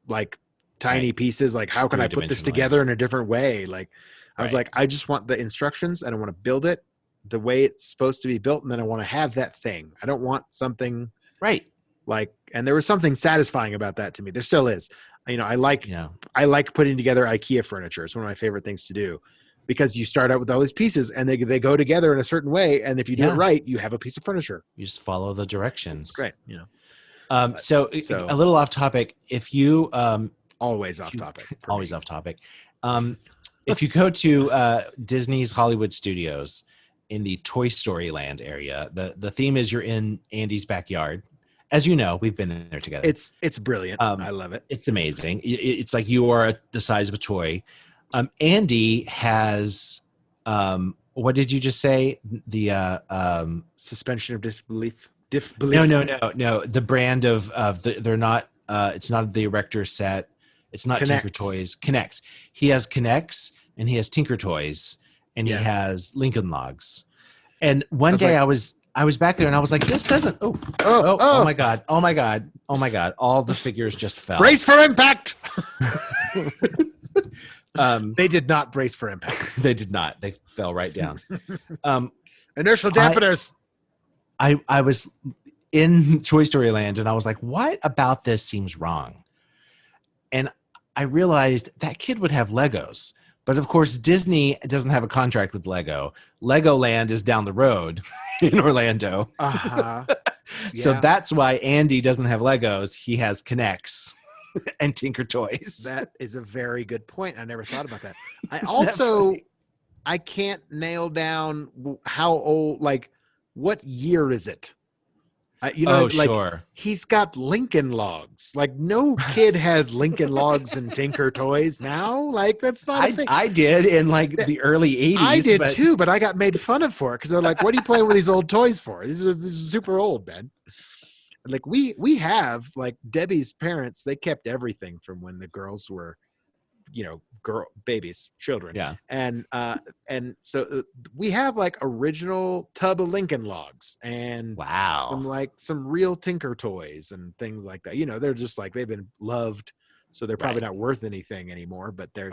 like tiny pieces. Like how can I put this together in a different way? Like I was like, I just want the instructions and I want to build it the way it's supposed to be built. And then I want to have that thing. I don't want something like, and there was something satisfying about that to me. There still is. I like putting together IKEA furniture. It's one of my favorite things to do because you start out with all these pieces and they go together in a certain way. And if you do it right, you have a piece of furniture. You just follow the directions. It's great. So a little off topic. If you always off topic. Always off topic. If you go to Disney's Hollywood Studios in the Toy Story Land area, the theme is you're in Andy's backyard. As you know, we've been there together. It's brilliant. I love it. It's amazing. It's like you are the size of a toy. Andy has what did you just say? The suspension of disbelief. No. The brand of they're not. It's not the Erector set. It's not Connects. Tinker Toys. Connects. He has Connects and he has Tinker Toys and he has Lincoln Logs. And one day I was back there and I was like, this doesn't. Oh my god! All the figures just fell. Brace for impact. They did not brace for impact. They did not. They fell right down. Inertial dampeners. I was in Toy Story Land and I was like, what about this seems wrong? And I realized that kid would have Legos. But of course, Disney doesn't have a contract with Lego. Legoland is down the road in Orlando. Uh-huh. Yeah. So that's why Andy doesn't have Legos. He has Connects and Tinker Toys. That is a very good point. I never thought about that. I can't nail down how old, like, what year is it? Sure. He's got Lincoln Logs. Like, no kid has Lincoln Logs and Tinker Toys now. Like, that's not a thing. I did in like the early 80s. I did too, but I got made fun of for it because they're like, what are you playing with these old toys for? This is super old, man. Like, we have, like, Debbie's parents, they kept everything from when the girls were, babies, children. Yeah. And so we have like original tub of Lincoln Logs and some real Tinker Toys and things like that. They're just like, they've been loved, so they're probably not worth anything anymore, but they're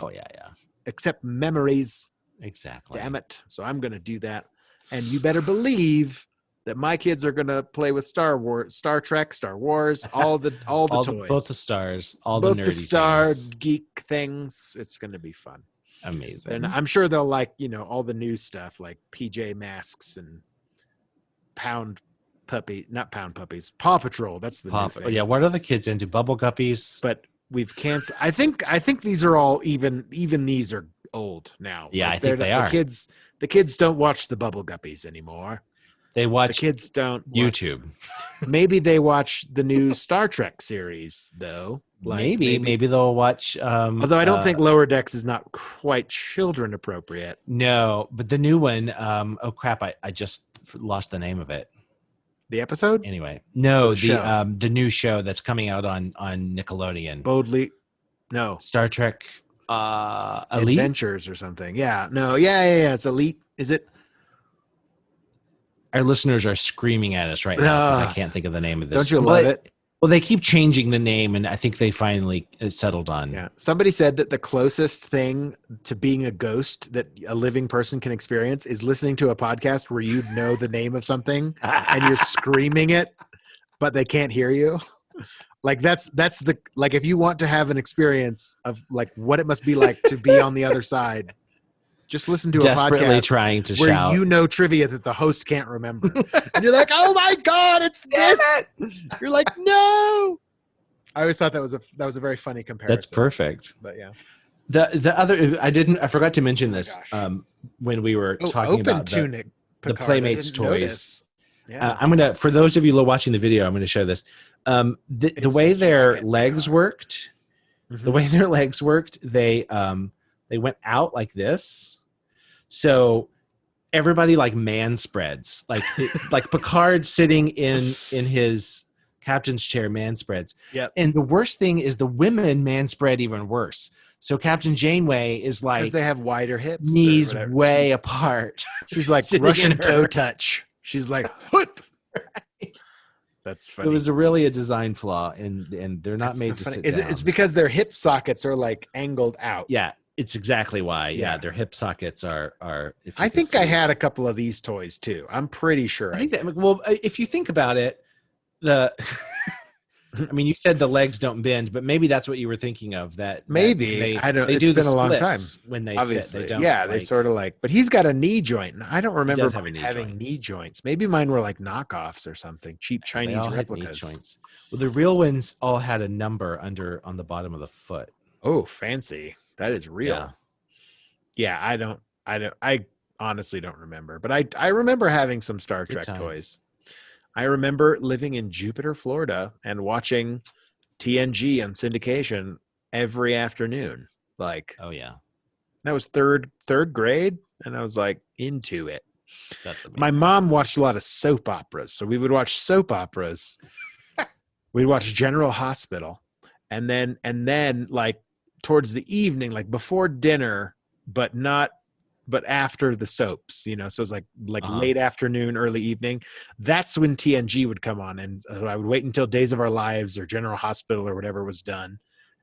except memories. Exactly. Damn it. So I'm going to do that. And you better believe that my kids are going to play with Star Trek, Star Wars, all the toys. Both the stars, all both the nerdy the star things. geek things. It's going to be fun. Amazing. And I'm sure they'll like, all the new stuff like PJ Masks and Paw Patrol. That's the new thing. Yeah, what are the kids into? Bubble Guppies? But we've canceled. I think these are all even these are old now. Yeah, like I think they are. The kids don't watch the Bubble Guppies anymore. They watch the kids don't YouTube. Maybe they watch the new Star Trek series though. Like, maybe they'll watch. Although I don't think Lower Decks is not quite children appropriate. No, but the new one. Oh crap! I just lost the name of it. The episode? Anyway, no, show? The new show that's coming out on Nickelodeon. Boldly, no. Star Trek Elite? Adventures or something. Yeah. No. Yeah. It's Elite. Is it? Our listeners are screaming at us right now because I can't think of the name of this. Don't you love it? Well, they keep changing the name, and I think they finally settled on. Yeah. Somebody said that the closest thing to being a ghost that a living person can experience is listening to a podcast where you know the name of something and you're screaming it, but they can't hear you. Like that's the, like, if you want to have an experience of like what it must be like to be on the other side, just listen to a Desperately podcast trying to where shout. you know trivia that the host can't remember. And you're like, oh my God, it's this. You're like, no. I always thought that was a very funny comparison. That's perfect. But yeah. The other I forgot to mention this when we were talking about tunic the Picard. Playmates toys. Yeah. I'm gonna, for those of you watching the video, I'm gonna show this. The way their legs worked, the way their legs worked, they went out like this. So everybody like man spreads, like Picard sitting in his captain's chair man spreads. Yep. And the worst thing is the women man spread even worse. So Captain Janeway is like, because they have wider hips, knees way apart. She's like Russian toe touch. She's like, what? That's funny. It was really a design flaw, and they're not made to sit down. It's because their hip sockets are like angled out. Yeah, it's exactly why. Yeah, Yeah. their hip sockets are. I think I had a couple of these toys too. I'm pretty sure. I think that. Well, if you think about it, I mean, you said the legs don't bend, but maybe that's what you were thinking of. Maybe I don't. It's been a long time when they obviously. sit. They don't. Yeah, they sort of like. But he's got a knee joint. I don't remember does have a knee having joint. knee joints. Maybe mine were like knockoffs or something, cheap They Chinese all had knee replicas. joints. Well, the real ones all had a number on the bottom of the foot. Oh, fancy! That is real. Yeah. Yeah, I honestly don't remember, but I remember having some Star Good Trek times. toys. I remember living in Jupiter, Florida, and watching TNG on syndication every afternoon. Like, Oh yeah, that was third grade, and I was like into it. that's amazing. My mom watched a lot of soap operas, so we would watch soap operas. We'd watch General Hospital, and then like towards the evening, like before dinner, but after the soaps, you know, so it's like late afternoon, early evening. That's when TNG would come on, and I would wait until Days of Our Lives or General Hospital or whatever was done,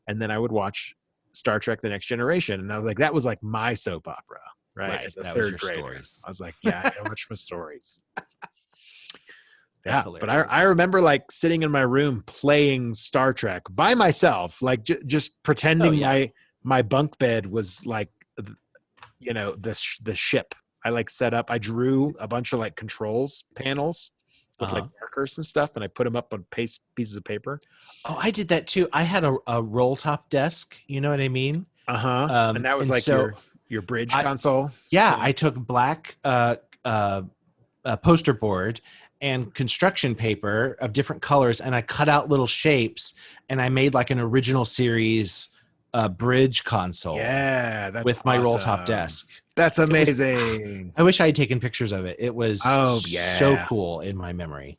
and then I would watch Star Trek: The Next Generation, and I was like, that was like my soap opera, right? As a that was third your grader, stories. I was like, yeah, I watch my stories. That's Yeah, but hilarious. I remember like sitting in my room playing Star Trek by myself, like just pretending my bunk bed was like, you know, the ship. I like set up. I drew a bunch of like controls panels with like markers and stuff, and I put them up on pieces of paper. Oh, I did that too. I had a roll top desk. You know what I mean? And that was like so your bridge console. Yeah, I took black poster board and construction paper of different colors, and I cut out little shapes, and I made like an original series bridge console. Yeah, that's with my roll awesome. top desk. That's amazing. I wish I had taken pictures of it. It was yeah. so cool in my memory.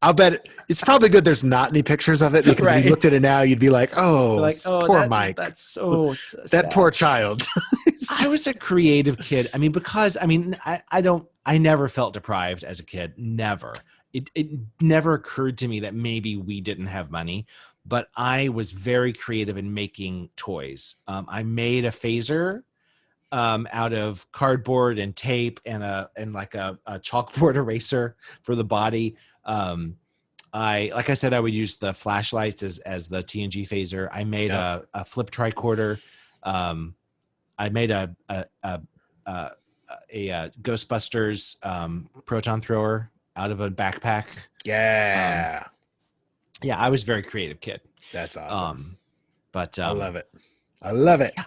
I'll bet it's probably good there's not any pictures of it, because if you looked at it now, you'd be like, poor Mike. That's so that sad. poor child. I was a creative kid. I mean, because I never felt deprived as a kid. Never. It never occurred to me that maybe we didn't have money, but I was very creative in making toys. I made a phaser out of cardboard and tape and like a chalkboard eraser for the body. Like I said, I would use the flashlights as the TNG phaser. I made a flip tricorder. I made a Ghostbusters proton thrower out of a backpack. Yeah. Yeah, I was a very creative kid. That's awesome. But I love it. I love it. Yeah.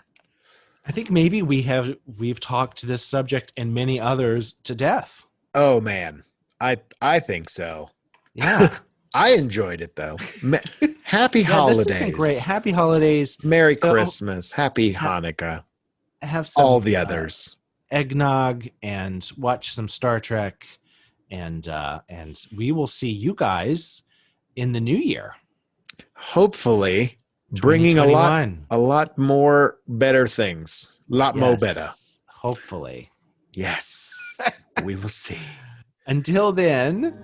I think maybe we've talked this subject and many others to death. Oh man. I think so. Yeah. I enjoyed it though. Happy Yeah, holidays. this has been great. Happy holidays. Merry Christmas. Happy Hanukkah. Have some All the others. eggnog and watch some Star Trek, and we will see you guys in the new year. Hopefully, bringing a 2021. lot more better things. A lot more better. Hopefully. Yes. We will see. Until then,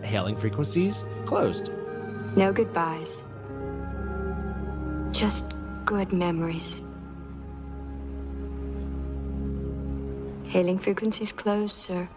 hailing frequencies closed. No goodbyes. Just good memories. Hailing frequencies closed, sir.